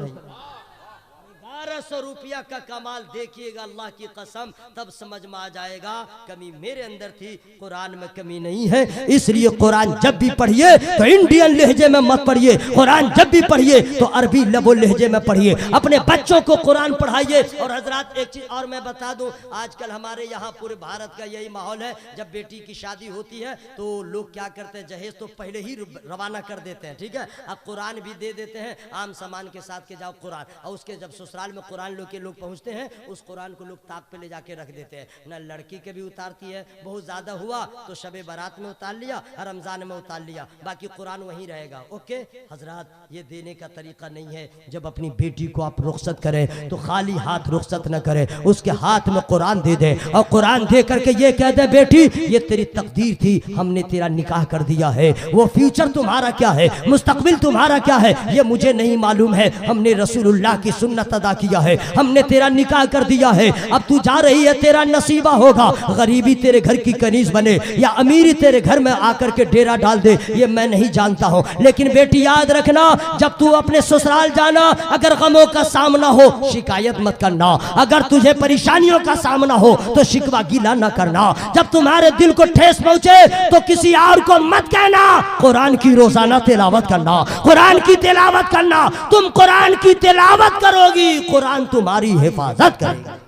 1100 रुपया रुपया का कमाल देखिएगा, अल्लाह की कसम, तब समझ में आ जाएगा कमी मेरे अंदर थी, कुरान में कमी नहीं है। इसलिए कुरान जब भी पढ़िए तो इंडियन लहजे में मत पढ़िए, कुरान जब भी पढ़िए तो अरबी लबो लहजे में पढ़िए। अपने बच्चों को कुरान पढ़ाइए। और हजरात एक चीज और मैं बता दूं, आजकल हमारे यहाँ पूरे भारत का यही माहौल है, जब बेटी की शादी होती है तो लोग क्या करते हैं, जहेज तो पहले ही रवाना कर देते हैं, ठीक है, अब कुरान भी दे देते हैं, आम सामान के साथ के जाओ कुरान, और उसके जब ससुराल में कुरान के लोग पहुंचते हैं, उस कुरान को लोग ताक पे ले जाके रख देते हैं। ना लड़की के भी उतारती है, बहुत ज्यादा हुआ तो शबे बारात में उतार लिया, रमजान में उतार लिया, बाकी कुरान वहीं रहेगा। ओके हजरात, ये देने का तरीका नहीं है। जब अपनी बेटी को आप रुखसत करें तो खाली हाथ रुखसत न करें, उसके हाथ में कुरान दे दे, और कुरान दे करके ये कह दे, बेटी ये तेरी तकदीर थी, हमने तेरा निकाह कर दिया है, वो फ्यूचर तुम्हारा क्या है, मुस्तकबिल तुम्हारा क्या है, ये मुझे नहीं मालूम है, हमने रसूलुल्लाह की सुन्नत अदा किया है, हमने तेरा निकाह कर दिया है, अब तू जा रही है, तेरा नसीबा होगा, गरीबी तेरे घर की कनीज बने या अमीरी तेरे घर में आकर के डेरा डाल दे, ये मैं नहीं जानता हूँ, लेकिन बेटी याद रखना, जब तू अपने ससुराल जाना, अगर गमों का सामना हो शिकायत मत करना, अगर तुझे परेशानियों का सामना हो तो शिकवा गिला न करना, जब तुम्हारे दिल को ठेस पहुंचे तो किसी और को मत कहना, कुरान की रोजाना तिलावत करना, कुरान की तिलावत करना, तुम कुरान की तिलावत करोगी, कुरान तुम्हारी हिफाजत करेगा।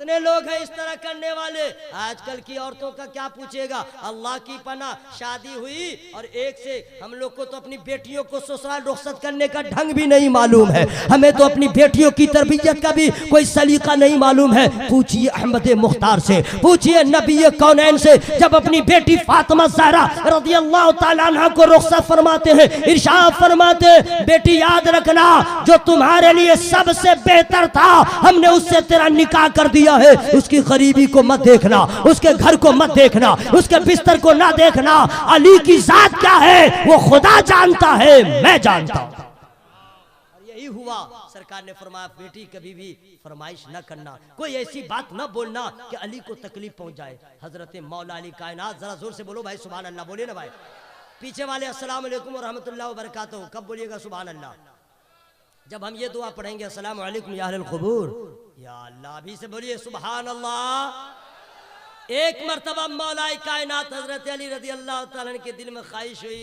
कितने लोग हैं इस तरह करने वाले, आजकल की औरतों का क्या पूछेगा, अल्लाह की पनाह, शादी हुई और एक से हम लोग को तो अपनी बेटियों को ससुराल रुखसत करने का ढंग भी नहीं मालूम है, हमें तो अपनी बेटियों की तरबियत का भी कोई सलीका नहीं मालूम है। पूछिए अहमद मुख्तार से, पूछिए नबी कौनैन से, जब अपनी बेटी फातिमा ज़हरा रज़ियल्लाहु ताला अन्हा को रुखसत फरमाते हैं, इरशाद फरमाते हैं, बेटी याद रखना, जो तुम्हारे लिए सबसे बेहतर था हमने उससे तेरा निकाह कर दिया है, उसकी गरीबी को मत देखना, उसके घर को मत देखना, उसके बिस्तर को ना देखना, अली की जात क्या है वो खुदा जानता है, मैं जानता हूं। और यही हुआ, सरकार ने फरमाया बेटी कभी भी फरमाइश न करना, कोई ऐसी बात न बोलना कि अली को तकलीफ पहुंच जाए। हजरत मौला अली कायनात, जरा जोर से बोलो भाई सुभान अल्लाह, बोलिए ना भाई, पीछे वाले अस्सलाम वालेकुम व रहमतुल्लाहि व बरकातहू, कब बोलिएगा सुभान अल्लाह। जब हम ये दुआ पढ़ेंगे अस्सलामु अलैकुम या अहलल क़ुबूर, या अल्लाह, अभी से बोलिए सुभान अल्लाह। एक मर्तबा मौलाए कायनात हजरत अली रज़ियल्लाहु ताला के दिल में ख्वाहिश हुई,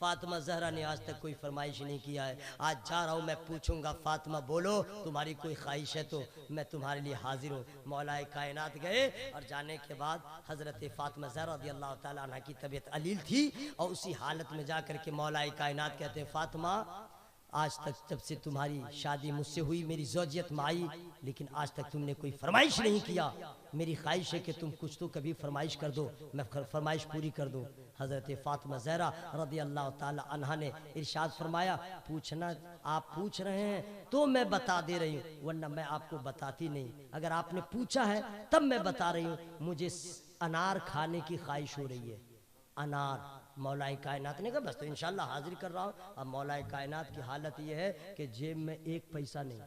फातिमा ज़हरा ने आज तक कोई फरमाइश नहीं किया है, आज जा रहा हूँ मैं पूछूंगा, फातिमा बोलो तुम्हारी कोई ख्वाहिश है तो मैं तुम्हारे लिए हाजिर हूँ। मौलाए कायनात गए और जाने के बाद हज़रत फातिमा ज़हरा रज़ियल्लाहु ताला अन्हा की तबीयत अलील थी, और उसी हालत में जा करके मौलाए कायनात कहते हैं, फातिमा आज तक जब से तुम्हारी शादी मुझसे हुई मेरी ज़ौजियत में आई, लेकिन आज तक तुमने कोई फरमाइश नहीं किया, मेरी ख्वाहिश है कि तुम कुछ तो कभी फरमाइश कर दो, मैं फरमाइश पूरी कर दूं। हज़रत फातिमा ज़हरा रज़ियल्लाहु ताला अन्हा ने इरशाद फरमाया, पूछना आप पूछ रहे हैं तो मैं बता दे रही हूँ, वरना मैं आपको बताती नहीं, अगर आपने पूछा है तब मैं बता रही हूँ, मुझे अनार खाने की ख्वाहिश हो रही है, अनार। मौलाए कायनात ने कहा बस तो इंशाल्लाह हाजिर कर रहा हूँ। अब मौलाए कायनात की हालत ये है कि जेब में एक पैसा नहीं,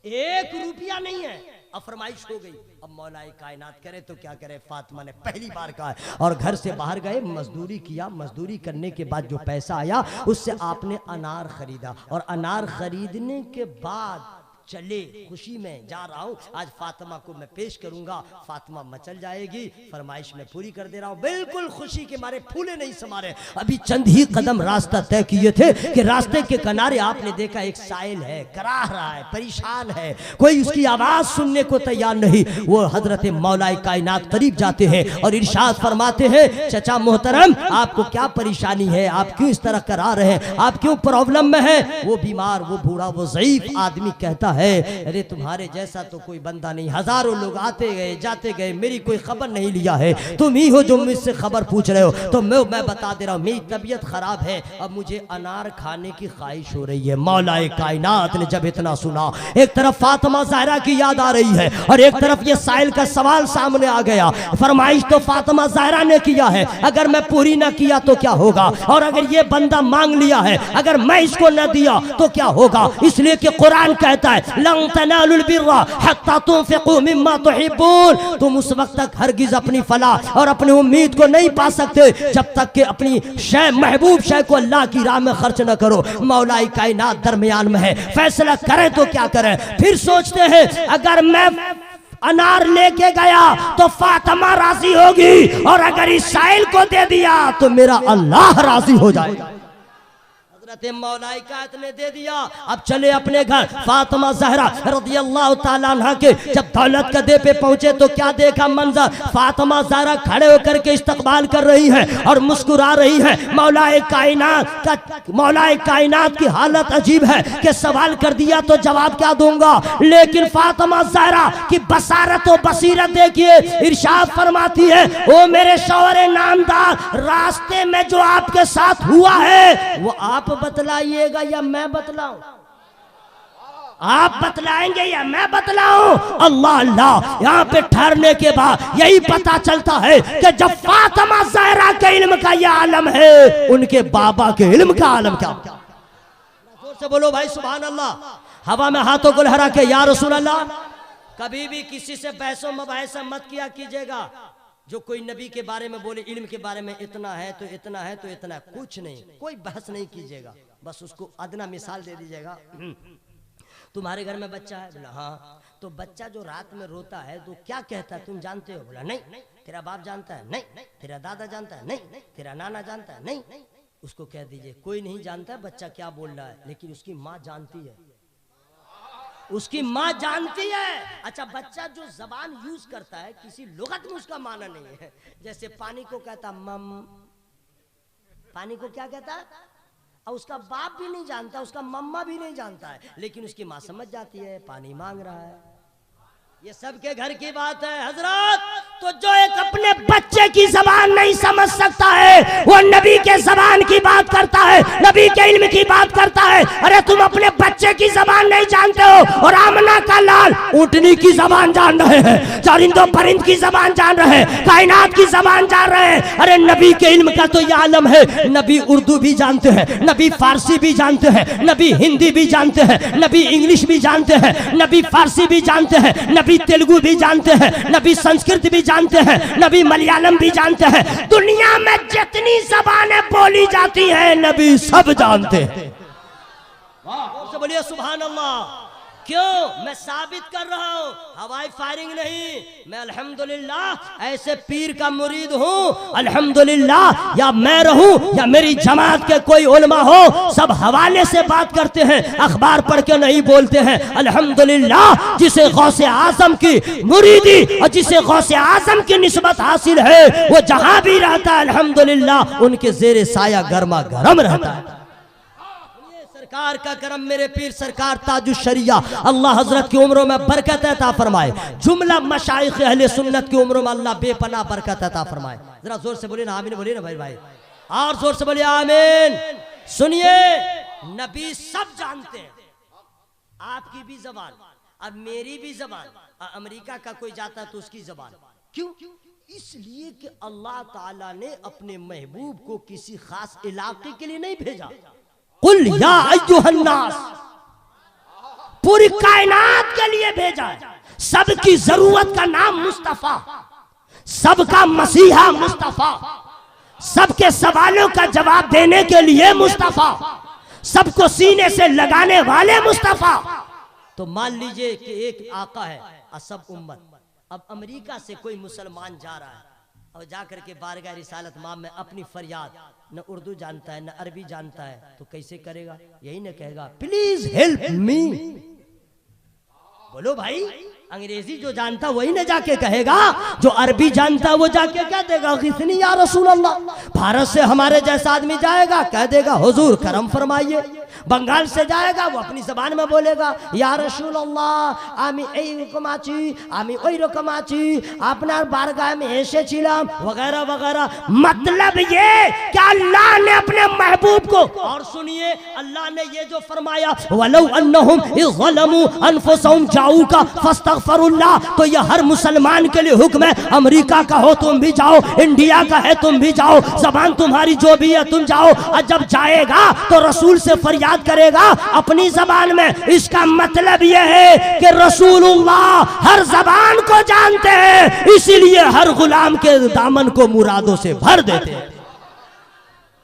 1 रुपया नहीं है, अब फरमाइश हो गई। अब मौलाए कायनात करे तो क्या करे, फातिमा ने पहली बार कहा और घर से बाहर गए, मजदूरी किया, मजदूरी करने के बाद जो पैसा आया उससे आपने अनार खरीदा, और अनार खरीदने के बाद चले खुशी में जा रहा हूँ, आज फातिमा को मैं पेश करूंगा, फातिमा मचल जाएगी, फरमाइश में पूरी कर दे रहा हूँ। बिल्कुल खुशी के मारे फूले नहीं समारे, अभी चंद ही कदम रास्ता तय किए थे कि रास्ते के किनारे आपने देखा एक साइल है, कराह रहा है, परेशान है, कोई उसकी आवाज सुनने को तैयार नहीं। वो हजरत मौलाए कायनात करीब जाते हैं और इरशाद फरमाते हैं, चचा मोहतरम आपको क्या परेशानी है, आप क्यों इस तरह करा रहे हैं, आप क्यों प्रॉब्लम में है। वो बीमार, वो बूढ़ा, वो ज़ईफ आदमी कहता है, अरे तुम्हारे जैसा तो कोई बंदा नहीं, हजारों लोग आते गए जाते गए, मेरी कोई खबर नहीं लिया है, तुम ही हो जो मुझसे खबर पूछ रहे हो। तो मैं बता दे रहा हूँ, मेरी तबीयत खराब है, अब मुझे अनार खाने की ख्वाहिश हो रही है। मौलाए कायनात ने जब इतना सुना, एक तरफ फातिमा ज़हरा की याद आ रही है और एक तरफ ये साइल का सवाल सामने आ गया। फरमाइश तो फातिमा ज़हरा ने किया है, अगर मैं पूरी ना किया तो क्या होगा, और अगर ये बंदा मांग लिया है, अगर मैं इसको न दिया तो क्या होगा। इसलिए कि कुरान कहता है, लन तनालुल बिर्रा हत्ता तुनफिकू मिम्मा तुहिब्बून, तुम उस वक्त तक हरगिज अपनी फलाह और अपनी उम्मीद को नहीं पा सकते जब तक कि अपनी शय महबूब शय को अल्लाह की राह में खर्च न करो। मौलाई कायनात दरमियान में है, फैसला करें तो क्या करें। फिर सोचते हैं अगर मैं अनार लेके गया तो फातिमा राजी होगी और अगर इस्राइल को दे दिया तो मेरा अल्लाह राजी हो जाएगा। हजरत मौलाई कायत ने दे दिया। अब चले अपने घर। फातिमा ज़हरा रज़ियल्लाहु ताला अन्हा के जब दौलत कदे पे पहुंचे तो क्या देखा मंजर। फातिमा ज़हरा खड़े होकर के इस्तकबाल कर रही हैं और मुस्कुरा रही हैं। मौलाए कायनात की हालत अजीब है कि सवाल कर दिया तो जवाब क्या दूंगा, लेकिन फातिमा ज़हरा की बसारत और बसीरत देखिए। इरशाद फरमाती है, ओ मेरे शौहर नामदार, रास्ते में जो आपके साथ हुआ है वो आप बतलाइएगा या मैं बतलाऊं? आप बतलाएंगे या मैं बतलाऊं? अल्लाह अल्लाह। यहाँ पे ठहरने के बाद यही पता चलता है कि जब फातिमा ज़हरा के इल्म का यह आलम है, उनके बाबा के इल्म का आलम क्या? जोर से बोलो भाई सुभान अल्लाह। हवा में हाथों को लहरा के या रसूल अल्लाह। कभी भी किसी से बहसो मबाहिसा मत किया कीजिएगा। जो कोई नबी के बारे में बोले, इल्म के बारे में इतना है तो इतना है तो इतना है, कुछ नहीं, कोई बहस नहीं कीजिएगा। बस उसको अदना मिसाल दे दीजिएगा। तुम्हारे घर में बच्चा है? बोला हाँ। तो बच्चा जो रात में रोता है तो क्या कहता है तुम जानते हो? बोला नहीं। तेरा बाप जानता है? नहीं। तेरा दादा जानता है? नहीं। तेरा नाना जानता है? नहीं। उसको कह दीजिए कोई नहीं जानता बच्चा क्या बोल रहा है, लेकिन उसकी माँ जानती है, उसकी माँ जानती है। अच्छा, बच्चा जो जबान यूज करता है किसी लुगत में उसका माना नहीं है। जैसे पानी को कहता मम, पानी को क्या कहता है, और उसका बाप भी नहीं जानता, उसका मम्मा भी नहीं जानता है, लेकिन उसकी माँ समझ जाती है पानी मांग रहा है। ये सबके घर की बात है हजरत। तो जो एक अपने बच्चे की जबान नहीं समझ सकता है वो नबी के जबान की बात करता है, नबी के इल्म की बात करता है। अरे तुम अपने बच्चे की जबान नहीं जानते हो और आमना का लाल ऊँटनी की जबान जान रहे हैं, चरिंदों परिंद की जबान जान रहे हैं, कायनात की जबान जान रहे हैं। अरे नबी के इल्म का तो ये आलम है। नबी उर्दू भी जानते हैं, नबी फारसी भी जानते हैं, नबी हिंदी भी जानते हैं, नबी इंग्लिश भी जानते हैं, नबी फारसी भी जानते हैं, नबी तेलुगु भी जानते हैं, नबी संस्कृत भी जानते हैं, नबी मलयालम भी जानते हैं। दुनिया में जितनी जबानें बोली जाती हैं नबी सब जानते हैं। वाह, बोलिए सुभान अल्लाह। क्यों? मैं साबित कर रहा हूं, हवाई फायरिंग नहीं। मैं अल्हम्दुलिल्लाह ऐसे पीर का मुरीद हूं। अल्हम्दुलिल्लाह, या मैं रहूं या मेरी जमात के कोई उलमा हो, सब हवाले से बात करते हैं, अखबार पढ़ के नहीं बोलते हैं। अल्हम्दुलिल्लाह, जिसे गौसे आजम की मुरीदी और जिसे गौसे आजम की निस्बत हासिल है वो जहां भी रहता है अल्हम्दुलिल्लाह उनके जेरे साया गर्मा गर्म रहता है। सरकार का करम, मेरे पीर सरकार ताजुश शरिया, अल्लाह हजरत की उम्रों में बरकत अता फरमाए। जुमला मशाइख अहले सुन्नत की उम्रों में अल्लाह बेपनाह बरकत अता फरमाए। जरा जोर से बोलिए ना आमीन, बोलिए ना भाई भाई, और जोर से बोलिए आमीन। सुनिए, नबी सब जानते हैं, आपकी भी जबान अब मेरी भी जबान। अमेरिका का कोई जाता है तो उसकी जबान। क्यों? इसलिए कि अल्लाह ताला ने अपने महबूब को किसी खास इलाके के लिए नहीं भेजा। कुल या अय्युहन्नास, पूरी कायनात के लिए भेजा है। सबकी जरूरत का नाम मुस्तफा, सबका मसीहा मुस्तफा, सबके सवालों का जवाब देने के लिए मुस्तफा, सबको सीने से लगाने वाले मुस्तफा। तो मान लीजिए कि एक आका है और सब उम्मत। अब अमेरिका से कोई मुसलमान जा रहा है और जाकर के बारगाह रिसालत माम में अपनी फरियाद, न उर्दू जानता है न अरबी जानता है, तो कैसे करेगा? यही न कहेगा प्लीज हेल्प मी। बोलो भाई, अंग्रेजी जो जानता वही न जाके कहेगा, जो अरबी जानता वो जाके क्या देगा? कितनी या रसूल अल्लाह। भारत से हमारे जैसा आदमी जाएगा, कह देगा हुजूर करम फरमाइए। बंगाल से जाएगा वो अपनी जबान में बोलेगा या रसूल अल्लाह आमी এই রকম আছি, আমি ওই রকম আছি, আপনার बारगाह में ऐसे छिलाम वगैरह वगैरह। मतलब ये कि अल्लाह ने अपने महबूब को, और सुनिए अल्लाह ने ये जो फरमाया वलौ अन्नहुम इज़लमू अनफुसहुम जाऊका फस्तगफिरुल्लाह, तो ये हर मुसलमान के लिए हुक्म है। अमेरिका का हो तुम भी जाओ, इंडिया का है तुम भी जाओ, जबान तुम्हारी जो भी है तुम जाओ। और जब जाएगा तो रसूल से फरियाद याद करेगा अपनी जबान में। इसका मतलब यह है कि रसूलुल्लाह हर जबान को जानते हैं, इसीलिए हर गुलाम के दामन को मुरादों से भर देते हैं।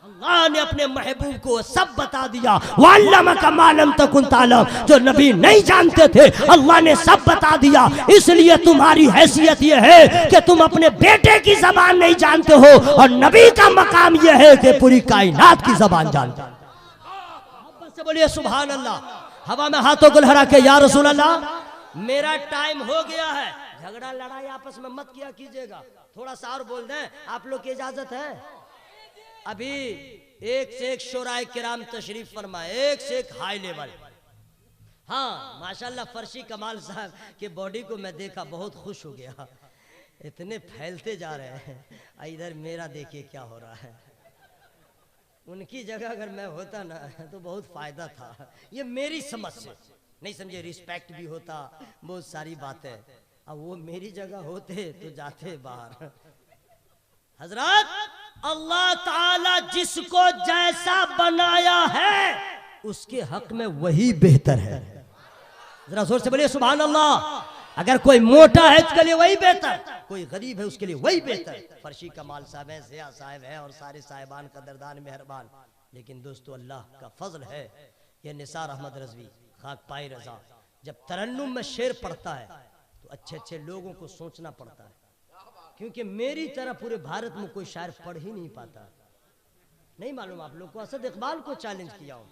अल्लाह ने अपने महबूब को सब बता दिया, वअल्लमका मा लम तकुन तालम, जो नबी नहीं जानते थे अल्लाह ने सब बता दिया। इसलिए तुम्हारी हैसियत यह है कि तुम अपने बेटे की जबान नहीं जानते हो, और नबी का मकाम यह है कि पूरी कायनात की जबान जानते हो। से बोलिए सुभान अल्लाह। हवा में हाथों को लहरा के या रसूल अल्लाह, मेरा टाइम हो गया है, झगड़ा लड़ाई आपस में मत किया कीजिएगा, थोड़ा सा और बोल दें, आप लोग की इजाजत है। अभी एक से एक शोराए किराम तशरीफ फरमाए, एक से एक हाई लेवल। हाँ माशाल्लाह फर्शी कमाल साहब के बॉडी को मैं देखा, बहुत खुश हो गया, इतने फैलते जा रहे हैं। इधर मेरा देखिए क्या हो रहा है। उनकी जगह अगर मैं होता ना तो बहुत फायदा था, ये मेरी समझ से, नहीं समझे, रिस्पेक्ट भी होता, बहुत सारी बातें। अब वो मेरी जगह होते तो जाते बाहर। हजरत अल्लाह ताला जिसको जैसा बनाया है उसके हक में वही बेहतर है। जरा जोर से बोलिए सुभान अल्लाह। अगर कोई मोटा है उसके लिए वही बेहतर, कोई गरीब है उसके लिए वही बेहतर। फर्शी कमाल साहब है, ज़िया साहब है, और सारे साहिबान कदरदान मेहरबान। लेकिन दोस्तों अल्लाह का फजल है, ये निसार अहमद रज़वी खाक पाई रजा जब तरन्नुम में शेर पढ़ता है तो अच्छे अच्छे लोगों को सोचना पड़ता है, क्योंकि मेरी तरह पूरे भारत में कोई शायर पढ़ ही नहीं पाता। नहीं मालूम आप लोग को, असद इकबाल को चैलेंज किया हो,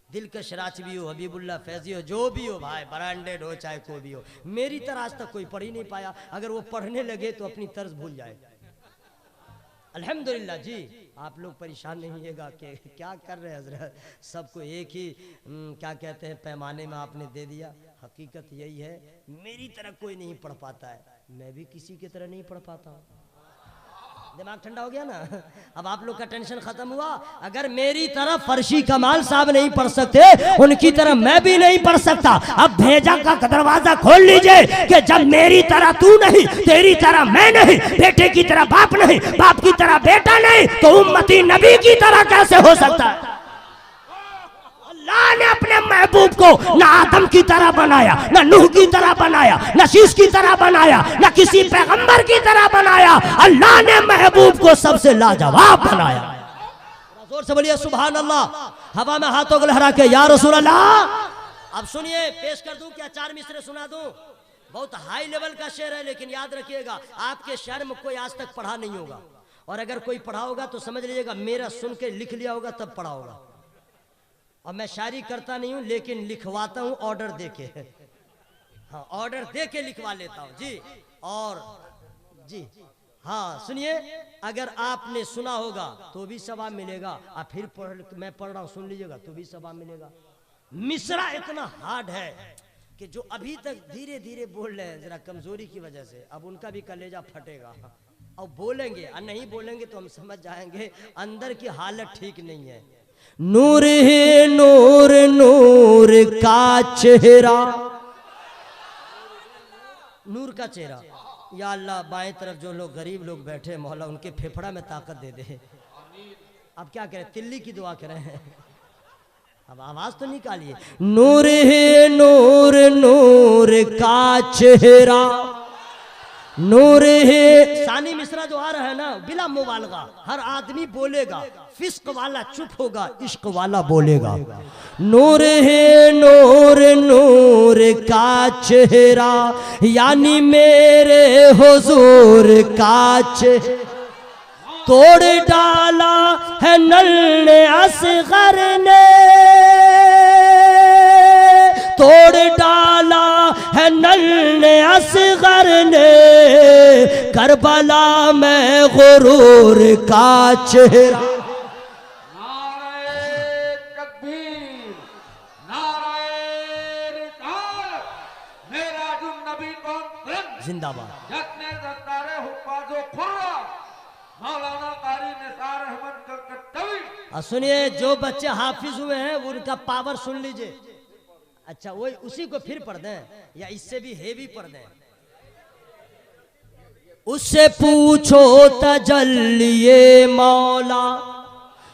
दिलकश राचवी हो, हबीबुल्लाह फैजी हो, जो भी हो भाई, ब्रांडेड हो चाहे कोई भी हो, मेरी तरह आज तक कोई पढ़ ही नहीं पाया। अगर वो पढ़ने लगे तो अपनी तर्ज भूल जाए। अल्हम्दुलिल्लाह जी, आप लोग परेशान नहीं होइएगा कि क्या कर रहे हैं हजरत, सबको एक ही क्या कहते हैं पैमाने में आपने दे दिया। हकीकत यही है, मेरी तरह कोई नहीं पढ़ पाता है, मैं भी किसी की तरह नहीं पढ़ पाता हूँ। दिमाग ठंडा हो गया ना, अब आप लोग का टेंशन खत्म हुआ। अगर मेरी तरह फर्शी कमाल साहब नहीं पढ़ सकते, उनकी तरह मैं भी नहीं पढ़ सकता। अब भेजा का दरवाजा खोल लीजिए कि जब मेरी तरह तू नहीं, तेरी तरह मैं नहीं, बेटे की तरह बाप नहीं, बाप की तरह बेटा नहीं, तो उम्मती नबी की तरह कैसे हो सकता है। अल्लाह ने अपने महबूब को ना आदम की तरह बनाया, ना नूह की तरह बनाया, ना शीश की तरह बनाया, ना किसी पैगंबर की तरह बनाया। अल्लाह ने महबूब को सबसे लाजवाब बनाया। जोर से बोलिए सुभान अल्लाह। हवा में हाथों को लहरा के या रसूल अल्लाह। अब सुनिए, पेश कर दूं क्या, 4 मिसरे सुना दूं। बहुत हाई लेवल का शेर है, लेकिन याद रखिएगा आपके शहर में कोई आज तक पढ़ा नहीं होगा, और अगर कोई पढ़ा होगा तो समझ लीजिएगा मेरा सुन के लिख लिया होगा तब पढ़ा होगा। और मैं शायरी करता नहीं हूं, लेकिन लिखवाता हूं ऑर्डर देके। हाँ ऑर्डर देके लिखवा लेता हूं जी। और जी हाँ सुनिए, अगर आपने सुना होगा तो भी सवाब मिलेगा, और फिर मैं पढ़ रहा हूं सुन लीजिएगा तो भी सवाब मिलेगा। मिसरा इतना हार्ड है कि जो अभी तक धीरे धीरे बोल रहे हैं जरा कमजोरी की वजह से, अब उनका भी कलेजा फटेगा। और बोलेंगे और नहीं बोलेंगे तो हम समझ जाएंगे अंदर की हालत ठीक नहीं है। नूर है नूर नूर का चेहरा, नूर का चेहरा। या अल्लाह बाएं तरफ जो लोग गरीब लोग बैठे मौला उनके फेफड़ा में ताकत दे दे। अब क्या करें, तिल्ली की दुआ करें। अब आवाज तो निकालिए। नूर है नूर नूर का चेहरा, नूर है। सानी मिश्रा जो आ रहा है ना बिला मुबालगा, हर आदमी बोलेगा, फिस्क वाला चुप होगा, इश्क वाला बोलेगा। नूर है नूर नूर का चेहरा, यानी मेरे हुजूर का चेहरा। तोड़ डाला है नल ने असगर ने, तोड़ डाला है नल ने असगर ने, करबला में गुरूर का चेहरा। नारे तकबीर, नारे रिसालत, मेरा जो नबी कॉन्फ्रेंस जिंदाबाद। जश्न दस्तारे हुफ्फाज़ो खुर्रा, मौलाना कारी निसार अहमद कलकत्तवी। सुनिए, जो बच्चे हाफिज हुए हैं वो उनका पावर सुन लीजिए। अच्छा वही उसी को फिर पढ़ दें या इससे भी हेवी पढ़ दें। उससे पूछो तजल्लिए मौला,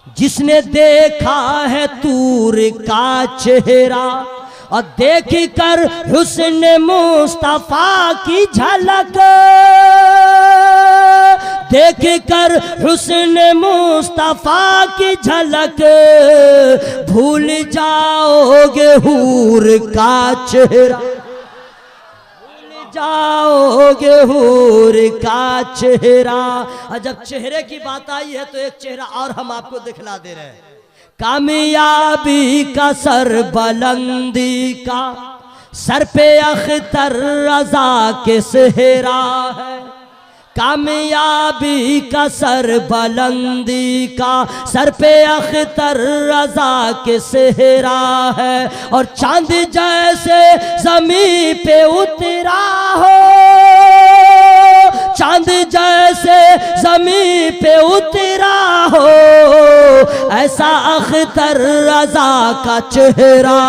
जिसने देखा है तूर का चेहरा और देख कर हुस्न मुस्तफा की झलक, देख कर हुस्न मुस्तफा की झलक, भूल जाओगे हूर का चेहरा, भूल जाओगे हूर का चेहरा। और जब चेहरे की बात आई है तो एक चेहरा और हम आपको दिखला दे रहे हैं। कामयाबी का सर बुलंदी का, सर पे अख्तर रजा के सेहरा है। कामयाबी का सर बुलंदी का, सर पे अख्तर रजा के सेहरा है। और चांद जैसे जमीन पे उतरा हो, चांद जैसे जमीन पे उतरा हो, ऐसा अख्तर रजा का चेहरा,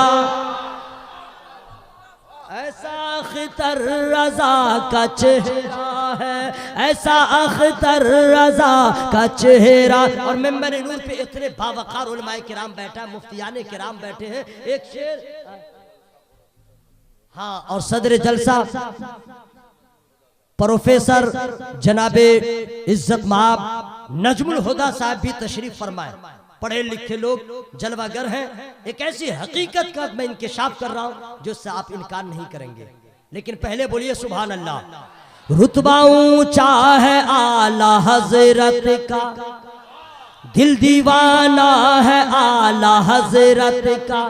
ऐसा अख्तर रजा का चेहरा है, ऐसा अख्तर रजा का चेहरा। और मेंबर नूर पे इतने बावकार उलमाए किराम बैठा, मुफ्तियाने किराम बैठे हैं। एक शेर, हाँ, और सदर जलसा प्रोफेसर जनाबे इज्जत माब नजमुल हुदा साहब भी तशरीफ फरमाए। पढ़े लिखे लोग, जलवागर हैं। एक ऐसी हकीकत का मैं इंकिशाफ कर रहा हूं जिससे आप इनकार नहीं करेंगे। लेकिन पहले बोलिए सुभान अल्लाह। रुतबा ऊंचा है आला हजरत का, दिल दीवाना है आला हजरत का।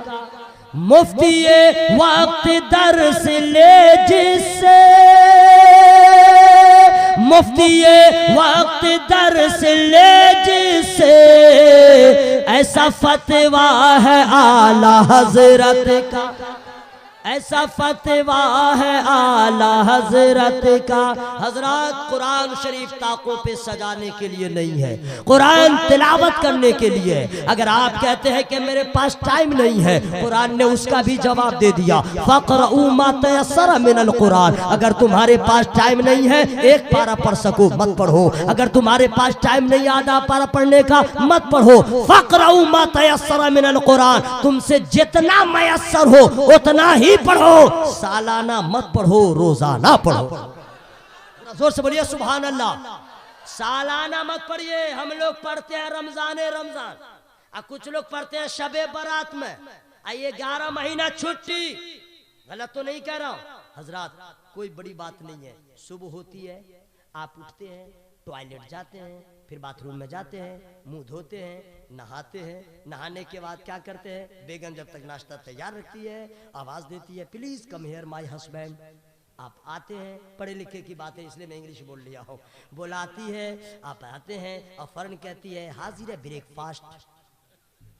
मुफ्ती वक्त दर्स ले जिससे, मुफ्ती वक्त दर्स ले जिससे, ऐसा फतवा है आला हजरत का, ऐसा फतवा है आला हजरत का। हजरत कुरान शरीफ ताकों पे सजाने के लिए नहीं है, कुरान तिलावत करने के लिए। अगर आप कहते हैं कि मेरे पास टाइम नहीं है, कुरान ने उसका भी जवाब दे दिया, फ़क़रऊ मा तयस्सर मिनल कुरान। अगर तुम्हारे पास टाइम नहीं है, एक पारा पढ़ सको मत पढ़ो। अगर तुम्हारे पास टाइम नहीं आधा पारा पढ़ने का, मत पढ़ो। फ़क़रऊ मा तयस्सर मिनल कुरान, तुमसे जितना मयस्सर हो उतना ही पढ़ो, सालाना मत पढ़ो, रोजाना पढ़ो। जोर से बोलिए सुभान अल्लाह। सालाना मत पढ़िए। हम लोग पढ़ते हैं रमजान और कुछ लोग पढ़ते हैं शबे बारात में। आइए 11 महीना छुट्टी, गलत तो नहीं कह रहा हूं हजरात, कोई बड़ी बात नहीं है। सुबह होती है, आप उठते हैं, टॉयलेट जाते हैं, फिर बाथरूम में जाते हैं, मुंह धोते हैं, नहाते हैं। नहाने के बाद क्या करते हैं? बेगम जब तक नाश्ता तैयार रखती है, आवाज देती है, please come here my husband. आप आते हैं, पढ़े लिखे की बात है इसलिए मैं इंग्लिश बोल लिया हूँ। बुलाती है, आप आते हैं और फौरन कहती है हाजिर है ब्रेकफास्ट।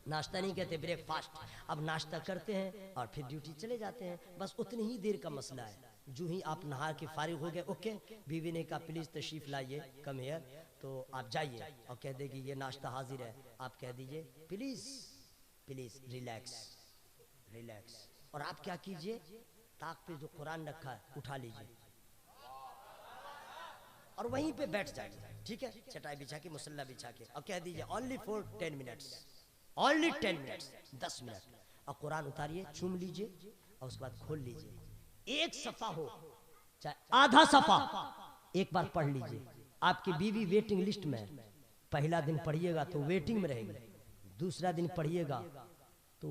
नाश्ता नहीं कहते, ब्रेकफास्ट। अब नाश्ता करते हैं और फिर ड्यूटी चले जाते हैं। बस उतनी ही देर का मसला है। जो ही आप नहा के फारिग हो गए, ओके, बीवी ने कहा प्लीज तशरीफ लाइए, कम हियर, तो आप जाइए और कह देगी ये नाश्ता हाजिर है। आप कह दीजिए प्लीज प्लीज रिलैक्स रिलैक्स। और आप क्या कीजिए, ताक पे जो कुरान रखा है उठा लीजिए और वहीं पे बैठ जाइए, ठीक है, चटाई बिछा के, मुसल्ला बिछा के, और कह दीजिए only for 10 minutes, only 10 minutes, 10 minute. और कुरान उतारिए, चूम लीजिए और उसके बाद खोल लीजिए। एक सफा हो चाहे आधा सफा, एक बार पढ़ लीजिए। आपकी बीवी वेटिंग लिस्ट में, पहला दिन पढ़िएगा तो वेटिंग में रहेगी, दूसरा दिन पढ़िएगा तो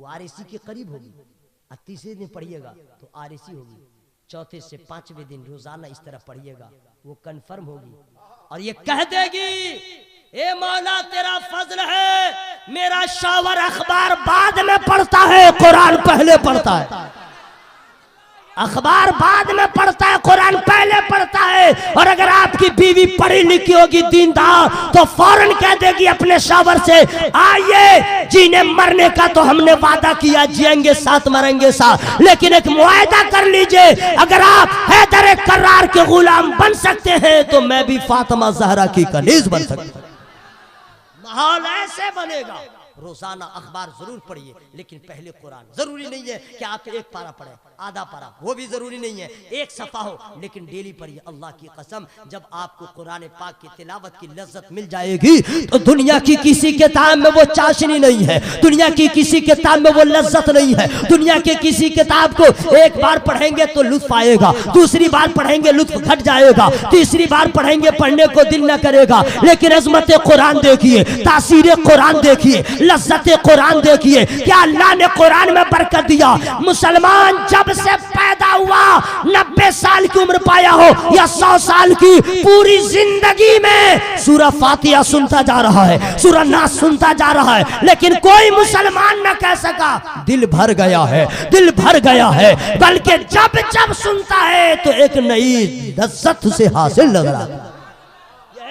आरएसी के करीब होगी, और तीसरे दिन पढ़िएगा तो आरएसी होगी, चौथे से 5वें दिन रोजाना इस तरह पढ़िएगा, वो कंफर्म होगी और ये कह देगी ए मौला तेरा फजल है, मेरा शावर अखबार बाद में पढ़ता है, कुरान पहले पढ़ता है। अखबार बाद में पढ़ता है, कुरान पहले पढ़ता है। और अगर आपकी बीवी पढ़ी लिखी होगी, दीनदार, तो फौरन कह देगी अपने शावर से, आइए जीने मरने का तो हमने वादा किया, जिएंगे साथ मरेंगे साथ, लेकिन एक मुआहदा कर लीजिए, अगर आप हैदर कर्रार के गुलाम बन सकते हैं तो मैं भी फातिमा ज़हरा की कनीज बन सकता हूं। माहौल ऐसे बनेगा, रोजाना अखबार जरूर पढ़िए, लेकिन पहले कुरान। जरूरी नहीं है कि आप एक पारा पढ़े, आधा पारा, वो भी जरूरी नहीं है, एक सफा हो, लेकिन डेली पढ़िए। अल्लाह की कसम, जब आपको कुरान पाक की तिलावत की लज्जत मिल जाएगी तो दुनिया की किसी किताब में वो चाशनी नहीं है, दुनिया की किसी किताब में वो लज्जत नहीं है। दुनिया के किसी किताब को एक बार पढ़ेंगे तो लुत्फ आएगा, दूसरी बार पढ़ेंगे लुत्फ घट जाएगा, तीसरी बार पढ़ेंगे पढ़ने को दिल न करेगा। लेकिन अजमत कुरान देखिए, तासीर कुरान देखिए, लज्जत कुरान देखिए, क्या अल्लाह ने कुरान में बरकत दिया। मुसलमान जब से पैदा हुआ 90 साल की उम्र पाया हो या 100 साल की, पूरी जिंदगी में सूरह फातिहा सुनता जा रहा है, सूरह नास सुनता जा रहा है, लेकिन कोई मुसलमान न कह सका दिल भर गया है, दिल भर गया है। बल्कि जब जब सुनता है तो एक नई लज्जत से हासिल लग रहा है।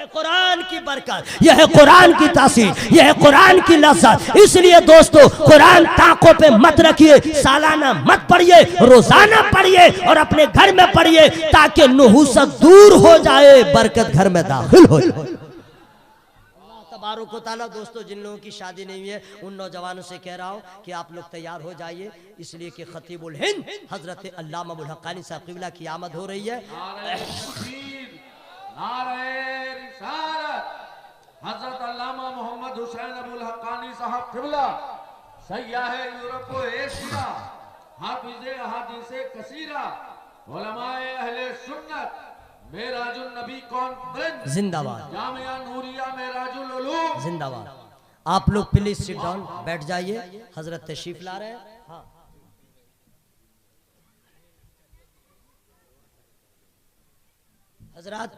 कुरान की बरकत, यह है कुरान की तासीर, यह है कुरान की लज्जत। इसलिए दोस्तों, कुरान ताकों पे मत रखिए, सालाना मत पढ़िए, रोजाना पढ़िए और अपने घर में पढ़िए, ताकि नुहूसत दूर हो जाए, बरकत घर में दाखिल हो। तबारक व तआला। दोस्तों, जिन लोगों की शादी नहीं हुई है उन नौजवानों से कह रहा हूँ कि आप लोग तैयार हो जाइए, इसलिए कि खतीबुल हिंद हजरत अल्लामा अबुल हक्कानी साहब क़िबला की आमद हो रही है। हजरत अल्लामा मोहम्मद हुसैन अबुल हक्कानी साहब क़िबला सय्याह यूरोप व एशिया, हाफिज़े अहादीसे कसीरा, उलमाए अहले सुन्नत, मेराजुन नबी कॉन्फ्रेंस जिंदाबाद, जामिया नूरिया मेराजुल उलूम जिंदाबाद। आप लोग प्लीज सिट डाउन, बैठ जाइए, हजरत तशरीफ ला रहे हैं। हाँ, हजरत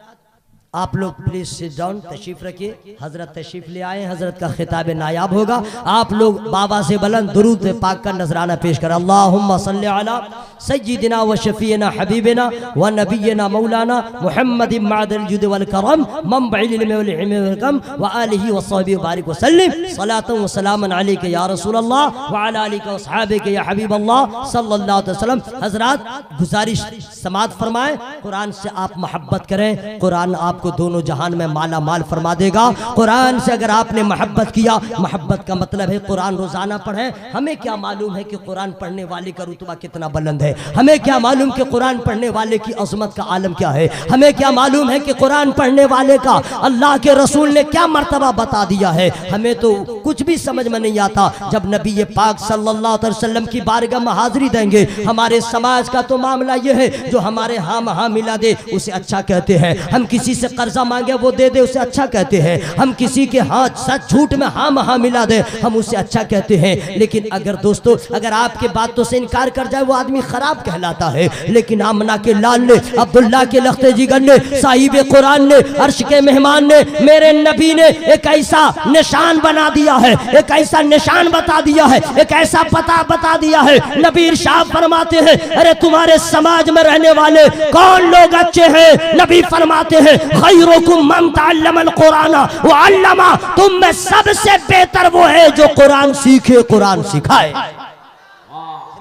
आप लोग प्लीज सिट डाउन, तशरीफ रखिए, हजरत तशरीफ ले आए, हजरत का खिताब नायाब होगा। आप लोग बाबा से बुलंद दुरूद पाक का नजराना पेश कर। अल्लाहुम्मा सल्ली अला सय्यिदिना व शफीना हबीबिना व नबियना मौलाना मुहम्मद मअदल जुद वल करम मंबइल इल्म वल हिल्म वल कम व आलिहि व सहबिहि व बारिक व सल्लिम सलातन व सलामन अलैका या रसूल अल्लाह व अला आलिका व अस्हाबिका या हबीब अल्लाह सल्लल्लाहु अलैहि वसल्लम। हजरत गुजारिश समाअत फरमाएं, कुरान से आप मोहब्बत करें, कुरान आपको दोनों जहान में माला माल फरमा देगा। कुरान से अगर आपने मोहब्बत किया, मोहब्बत का मतलब है कुरान रोजाना पढ़ें। हमें क्या मालूम है कि कुरान पढ़ने वाले का रुतबा कितना बुलंद है, हमें क्या मालूम कि कुरान पढ़ने वाले की अजमत का आलम क्या है, हमें क्या मालूम है कि कुरान पढ़ने वाले का अल्लाह के रसूल ने क्या मर्तबा बता दिया है। हमें तो कुछ भी समझ में नहीं आता। जब नबी पाक सल्लल्लाहु अलैहि वसल्लम की बारगाह में हाजिरी देंगे, हमारे समाज का तो मामला यह है, जो हमारे हाँ मिला दे उसे अच्छा कहते हैं, हम किसी से कर्जा मांगे वो दे दे उसे अच्छा कहते हैं, हम किसी के हाथ सच झूठ में हाँ मिला दे हम उसे अच्छा कहते हैं। लेकिन अगर दोस्तों, अगर आपके बातों से इनकार कर जाए वो आदमी खराब कहलाता है। लेकिन आमना के लाल ने, अब्दुल्ला के लख्ते जिगर ने, साहिब कुरान ने, अर्श के मेहमान ने, मेरे नबी ने एक ऐसा निशान बना दिया है, एक ऐसा निशान बता दिया है, एक ऐसा पता बता दिया है। नबी इरशाद फरमाते हैं, अरे तुम्हारे समाज में रहने वाले कौन लोग अच्छे हैं? नबी फरमाते हैं, खैरुकुम मन तअल्लमल कुरान व अल्लमा, तुम में सबसे बेहतर वो है जो कुरान सीखे, कुरान सिखाए।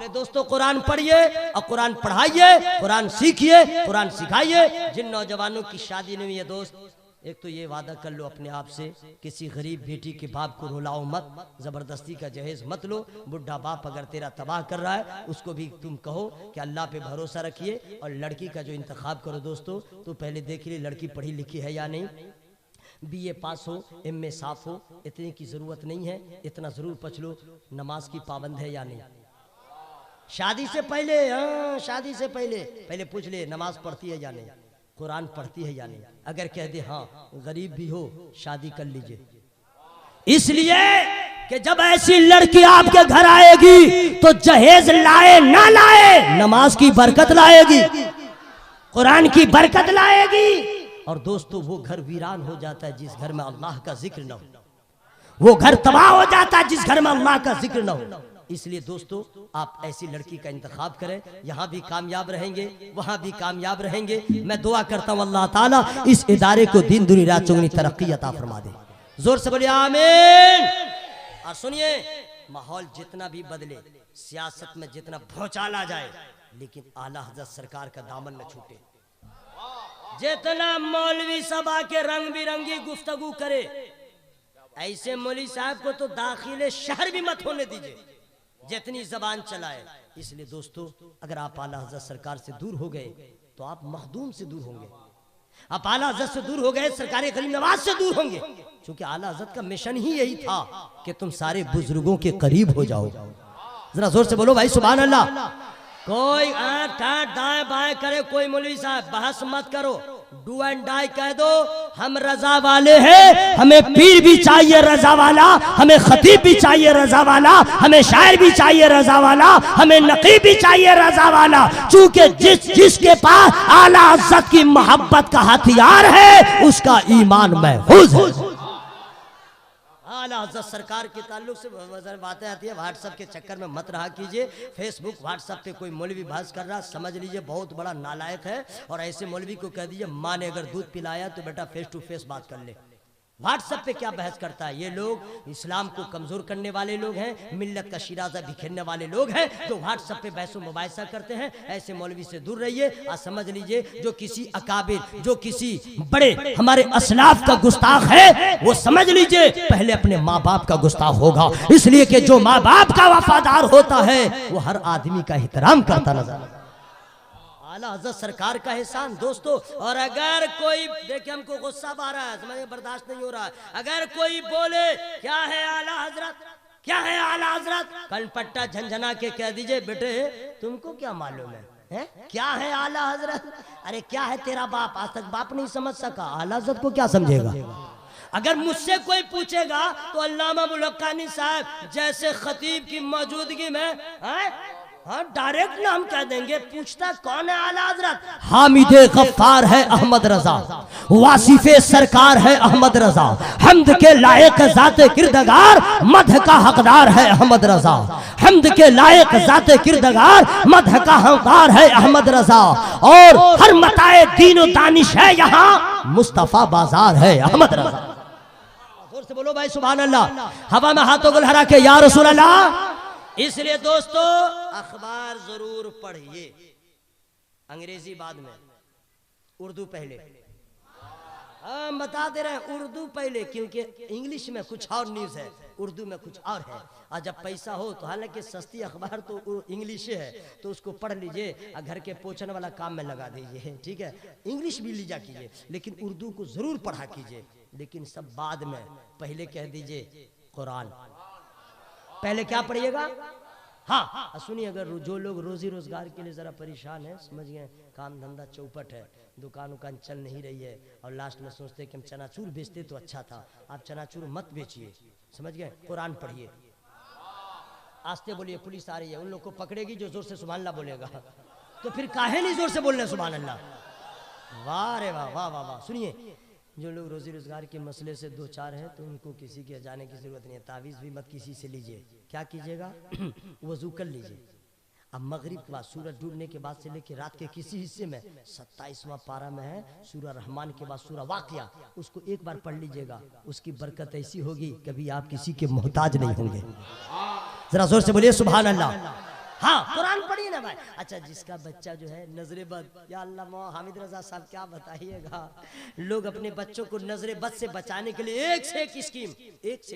दोस्तों, कुरान पढ़िए और कुरान पढ़ाइए, कुरान सीखिए, कुरान सिखाइए। जिन नौजवानों की शादी नहीं हुई है दोस्त, एक तो ये वादा कर लो अपने आप से, किसी गरीब बेटी के बाप को रुलाओ मत, जबरदस्ती का जहेज मत लो। बुढ़ा बाप अगर तेरा तबाह कर रहा है उसको भी तुम कहो कि अल्लाह पे भरोसा रखिए। और लड़की का जो इंतखाब करो दोस्तों, तो पहले देख ली लड़की पढ़ी लिखी है या नहीं, BA पास हो, MA साफ हो, इतने की जरूरत नहीं है। इतना जरूर पढ़ लो नमाज की पाबंद है या नहीं। शादी से पहले, हाँ शादी से पहले पूछ ले नमाज पढ़ती है या नहीं, कुरान पढ़ती है या नहीं। अगर कह दे हाँ गरीब भी हो, शादी कर लीजिए। इसलिए कि जब ऐसी लड़की आपके घर आएगी तो जहेज लाए ना लाए, नमाज की बरकत लाएगी, कुरान की बरकत लाएगी। और दोस्तों, वो घर वीरान हो जाता है जिस घर में अल्लाह का जिक्र न हो, वो घर तबाह हो जाता है जिस घर में अल्लाह का जिक्र न हो। इसलिए दोस्तों, आप ऐसी लड़की का इंतखाब करें, यहाँ भी कामयाब रहेंगे, वहाँ भी कामयाब रहेंगे। मैं दुआ करता हूँ अल्लाह ताला इस इदारे को दिन दुनी रात चौगुनी तरक्की अता फरमा दे। जोर से बोलिए आमीन। और सुनिए, माहौल जितना भी बदले, सियासत में जितना भौचाल आ जाए, लेकिन आला हजरत सरकार का दामन न छूटे। जितना मौलवी सभा के रंग बिरंगी गुफ्तगू करे, ऐसे मौलवी साहब को तो दाखिले शहर भी मत होने दीजिए, जितनी जबान चलाए। इसलिए दोस्तों, अगर आप आला हज़रत सरकार से दूर हो गए तो आप मखदूम से दूर होंगे, आप आला हज़रत से दूर हो गए, सरकार गरीब नवाज से दूर होंगे, क्योंकि आला हज़रत का मिशन ही यही था कि तुम सारे बुजुर्गों के करीब हो जाओ। जरा जोर से बोलो भाई सुभान अल्लाह। कोई टाट दाएं बाएं करे, कोई मौलवी साहब बहस मत करो, डू एंड डाई कह दो, हम रजा वाले हैं, हमें पीर भी चाहिए रजा वाला, हमें खतीब भी चाहिए रजा वाला, हमें शायर भी चाहिए रजा वाला, हमें नकीब भी चाहिए रजा वाला। चूंकि जिसके पास आला हज़रत की मोहब्बत का हथियार है उसका ईमान महफूज है। आला हज़रत सरकार के ताल्लुक से बातें आती है, व्हाट्सएप के चक्कर में मत रहा कीजिए। फेसबुक व्हाट्सएप पे कोई मौलवी बहस कर रहा, समझ लीजिए बहुत बड़ा नालायक है, और ऐसे मौलवी को कह दीजिए माँ ने अगर दूध पिलाया तो बेटा फेस टू फेस बात कर ले। व्हाट्सएप पे क्या बहस करता है? ये लोग इस्लाम को कमजोर करने वाले लोग हैं, मिल्लत का शिराजा बिखेरने वाले लोग हैं, जो व्हाट्सएप पे बहस मुबाहिसा करते हैं। ऐसे मौलवी से दूर रहिए। आज समझ लीजिए, जो किसी अकाबिर, जो किसी बड़े हमारे असलाफ का गुस्ताख है, वो समझ लीजिए पहले अपने माँ बाप का गुस्ताख होगा। इसलिए कि जो माँ बाप का वफादार होता है वो हर आदमी का एहतराम करता नजर। आला हज़रत सरकार का एहसान दोस्तों। और अगर कोई देखे हमको गुस्सा आ रहा है, समझे बर्दाश्त नहीं हो रहा है, अगर कोई बोले क्या है आला हज़रत, क्या है आला हज़रत, कनपट्टा झंझना के कह दीजिए बेटे तुमको क्या मालूम है? क्या है आला हज़रत? अरे क्या है तेरा बाप, आज तक बाप नहीं समझ सका, आला हज़रत को क्या समझेगा? अगर मुझसे कोई पूछेगा तो अल्लामा अबुल हक्कानी साहब जैसे खतीब की मौजूदगी में डायरेक्ट नाम कह देंगे। पूछता कौन है आला हज़रत? हामिदे गफ्फार है अहमद रजा, वासिफे सरकार है अहमद रजा, हम्द के लायक ज़ाते किरदगार, मदह का हकदार है अहमद रजा, हम्द के लायक ज़ाते किरदगार, मदह का हकदार है अहमद रजा, और हर मताए दीन और दानिश है यहाँ, मुस्तफा बाजार है अहमद रजा। जोर से बोलो भाई सुभान अल्लाह। हवा में हाथों को लहरा के या रसूल अल्लाह। इसलिए दोस्तों, अखबार जरूर पढ़िए, अंग्रेजी बाद में, उर्दू पहले। हम बता दे रहे हैं उर्दू पहले, क्योंकि इंग्लिश में कुछ और न्यूज़ है, उर्दू में कुछ और है। और जब पैसा हो तो, हालांकि सस्ती अखबार तो इंग्लिश है, तो उसको पढ़ लीजिए और घर के पोछन वाला काम में लगा दीजिए, ठीक है। इंग्लिश भी लीजा कीजिए, लेकिन उर्दू को जरूर पढ़ा कीजिए, लेकिन सब बाद में। पहले कह दीजिए कुरान, पहले क्या पढ़िएगा? हाँ सुनिए, अगर जो लोग रोजी रोजगार के लिए जरा परेशान है, समझ गए, काम धंधा चौपट है, दुकान उकान चल नहीं रही है, और लास्ट में सोचते कि हम चनाचूर बेचते तो अच्छा था, आप चनाचूर मत बेचिए, समझ गए, कुरान पढ़िए। आस्ते बोलिए, पुलिस आ रही है, उन लोग को पकड़ेगी जो जोर से सुभान अल्लाह बोलेगा। तो फिर काहे नहीं जोर से बोलने सुभान अल्लाह? वाह रे वाह, वाह वाह वाह। सुनिए, जो लोग रोजी रोजगार के मसले से दो चार हैं, तो उनको किसी के जाने की जरूरत नहीं है, तावीज़ भी मत किसी से लीजिए। क्या कीजिएगा? वजू कर लीजिए। अब मगरिब के बाद, सूरज डूबने के बाद से लेकर रात के किसी हिस्से में 27वां पारा में है सूरह रहमान के बाद सूरह वाक़िया, उसको एक बार पढ़ लीजिएगा, उसकी बरकत ऐसी होगी कभी आप किसी के मोहताज नहीं होंगे। जरा जोर से बोलिए सुभान अल्लाह। हाँ कुरान पढ़िए ना भाई। अच्छा, जिसका बच्चा जो है नजरे बद, या अल्लाह हामिद रजा साहब क्या बताइएगा, लोग अपने बच्चों को नजरे बद से बचाने के लिए एक से एक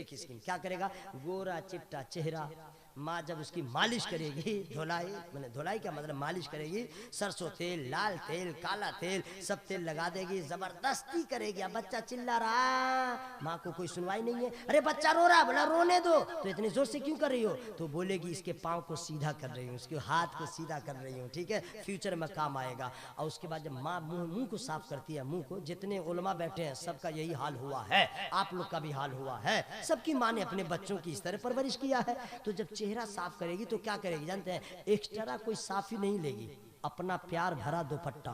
स्कीम क्या करेगा? गोरा चिट्टा चेहरा, माँ जब उसकी मालिश करेगी, धुलाई मैंने धुलाई का मतलब मालिश करेगी, सरसों तेल, लाल तेल, काला तेल, सब तेल लगा देगी, जबरदस्ती करेगी। अब बच्चा चिल्ला रहा, माँ को कोई सुनवाई नहीं है, अरे बच्चा रो रहा, बोला रोने दो, तो इतनी जोर से क्यों कर रही हो? तो बोलेगी इसके पाँव को सीधा कर रही हूँ, इसके हाथ को सीधा कर रही हूँ, ठीक है, फ्यूचर में काम आएगा। और उसके बाद जब माँ मुंह को साफ करती है, मुंह को, जितने उलमा बैठे हैं सबका यही हाल हुआ है, आप लोग का भी हाल हुआ है, सबकी माँ ने अपने बच्चों की इस तरह परवरिश किया है। तो जब चेहरा साफ करेगी तो क्या करेगी जानते हैं? एक्स्ट्रा कोई साफी नहीं लेगी, अपना प्यार भरा दुपट्टा,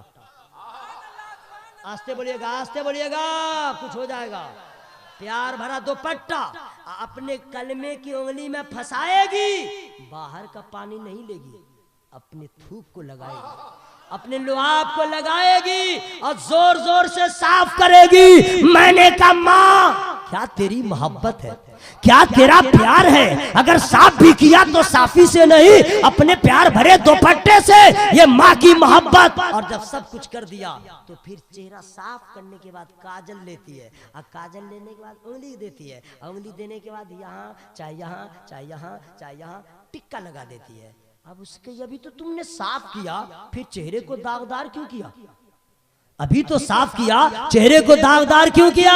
आस्ते बोलिएगा कुछ हो जाएगा, प्यार भरा दुपट्टा अपने कलमे की उंगली में फंसाएगी, बाहर का पानी नहीं लेगी, अपने थूक को लगाएगी। अपने लुआब को लगाएगी और जोर जोर से साफ करेगी। मैंने कहा माँ, क्या तेरी मोहब्बत है, क्या तेरा प्यार है? अगर साफ भी किया तो साफी से नहीं, अपने प्यार भरे दुपट्टे से। ये माँ की मोहब्बत। और जब सब कुछ कर दिया तो फिर चेहरा साफ करने के बाद काजल लेती है, और काजल लेने के बाद उंगली देती है, उंगली देने के बाद यहाँ चाहे यहाँ चाहे यहाँ चाहे यहाँ टिक्का लगा देती है। अब उसके अभी तो तुमने साफ किया, फिर चेहरे को दागदार क्यों किया? अभी तो साफ किया, चेहरे को दागदार क्यों किया?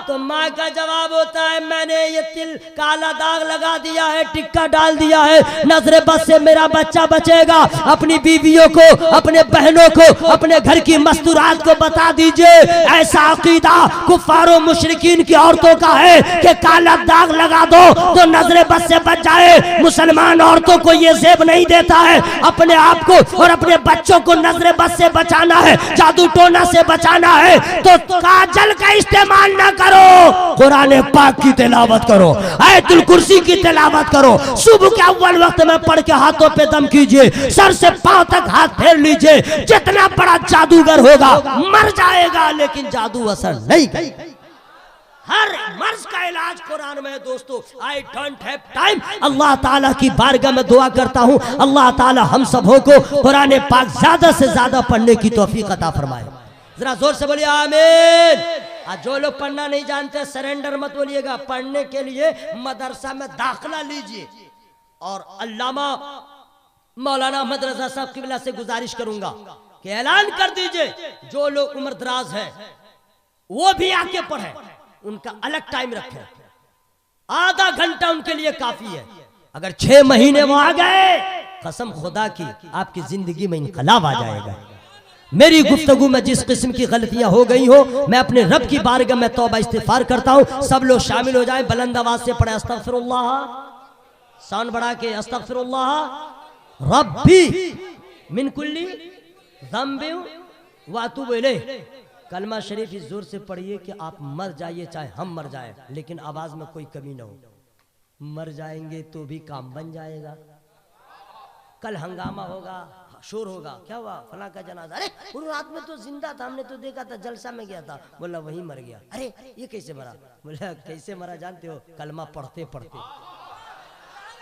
तो माँ का जवाब होता है, मैंने ये तिल काला दाग लगा दिया है, टिक्का डाल दिया है, नजरे बद से मेरा बच्चा बचेगा। अपनी बीवियों को, अपने बहनों को, अपने घर की मस्तूरात को बता दीजिए, ऐसा अकीदा कुफारों मुशरिकीन की औरतों का है कि काला दाग लगा दो तो नजरे बद से बच जाए। मुसलमान औरतों को ये जेब नहीं देता है। अपने आप को और अपने बच्चों को नजरे बद से बचाना है, जादू टोना से बचाना है तो काजल का इस्तेमाल ना करो, कुरान पाक की तिलावत करो, आयतुल कुर्सी की तिलावत करो। सुबह के अव्वल वक्त में पढ़ के हाथों पे दम कीजिए, सर से पांव तक हाथ फेर लीजिए। जितना बड़ा जादूगर होगा मर जाएगा, लेकिन जादू असर नहीं करेगा। हर मर्ज का इलाज कुरान में है दोस्तों। I don't have time. Allah ताला की बारगाह में दुआ करता हूँ, अल्लाह ताला हम सबों को कुरान पाक ज्यादा से ज्यादा पढ़ने की तौफीक अता फरमाए। जरा जोर से बोलिए आमीन। आज जो लोग पढ़ना नहीं जानते सरेंडर मत बोलिएगा, पढ़ने के लिए मदरसा में दाखिला लीजिए। और अल्लामा मौलाना अहमद रजा साहब की से गुजारिश करूंगा कि ऐलान कर दीजिए, जो लोग उम्र दराज हैं वो भी आके पढ़े, उनका अलग टाइम रखें, आधा घंटा उनके लिए काफी है। अगर 6 महीने वो आ गए, कसम खुदा की आपकी जिंदगी में इनकलाब आ जाएगा। मेरी गुफ्तगू में जिस किस्म की गलतियां हो गई हो, मैं अपने रब की बारगाह में तौबा इस्तिगफार करता हूं। सब लोग शामिल हो जाएं, बुलंद आवाज से पढ़े अस्तगफिरुल्लाह, साउंड बढ़ा के अस्तगफिरुल्लाह रब्बी मिन कुल्ली ज़ंबिन व अतूबु इलैह। कलमा शरीफ इस जोर से पढ़िए कि आप मर जाइए चाहे हम मर जाए, लेकिन आवाज में कोई कमी ना हो। मर जाएंगे तो भी काम बन जाएगा। कल हंगामा होगा, शोर होगा, क्या हुआ फला का जनाजा, अरे वो रात में तो जिंदा था, हमने तो देखा था, जलसा में गया था। बोला वही मर गया। अरे ये कैसे मरा? बोला कैसे मरा जानते हो? कलमा पढ़ते पढ़ते,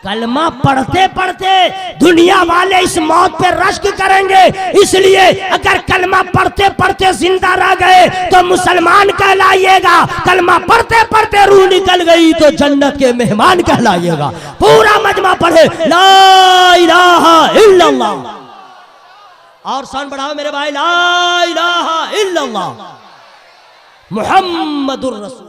कलमा पढ़ते पढ़ते दुनिया वाले इस मौत पे रश्क करेंगे। इसलिए अगर कलमा पढ़ते पढ़ते जिंदा रह गए तो मुसलमान कहलाइएगा, कलमा पढ़ते पढ़ते रूह निकल गई तो जन्नत के मेहमान कहलाइएगा। पूरा मजमा पढ़े ला इलाहा इल्लल्लाह। और साउंड बढ़ाओ मेरे भाई, ला इलाहा इल्लल्लाह मुहम्मदुर रसूल।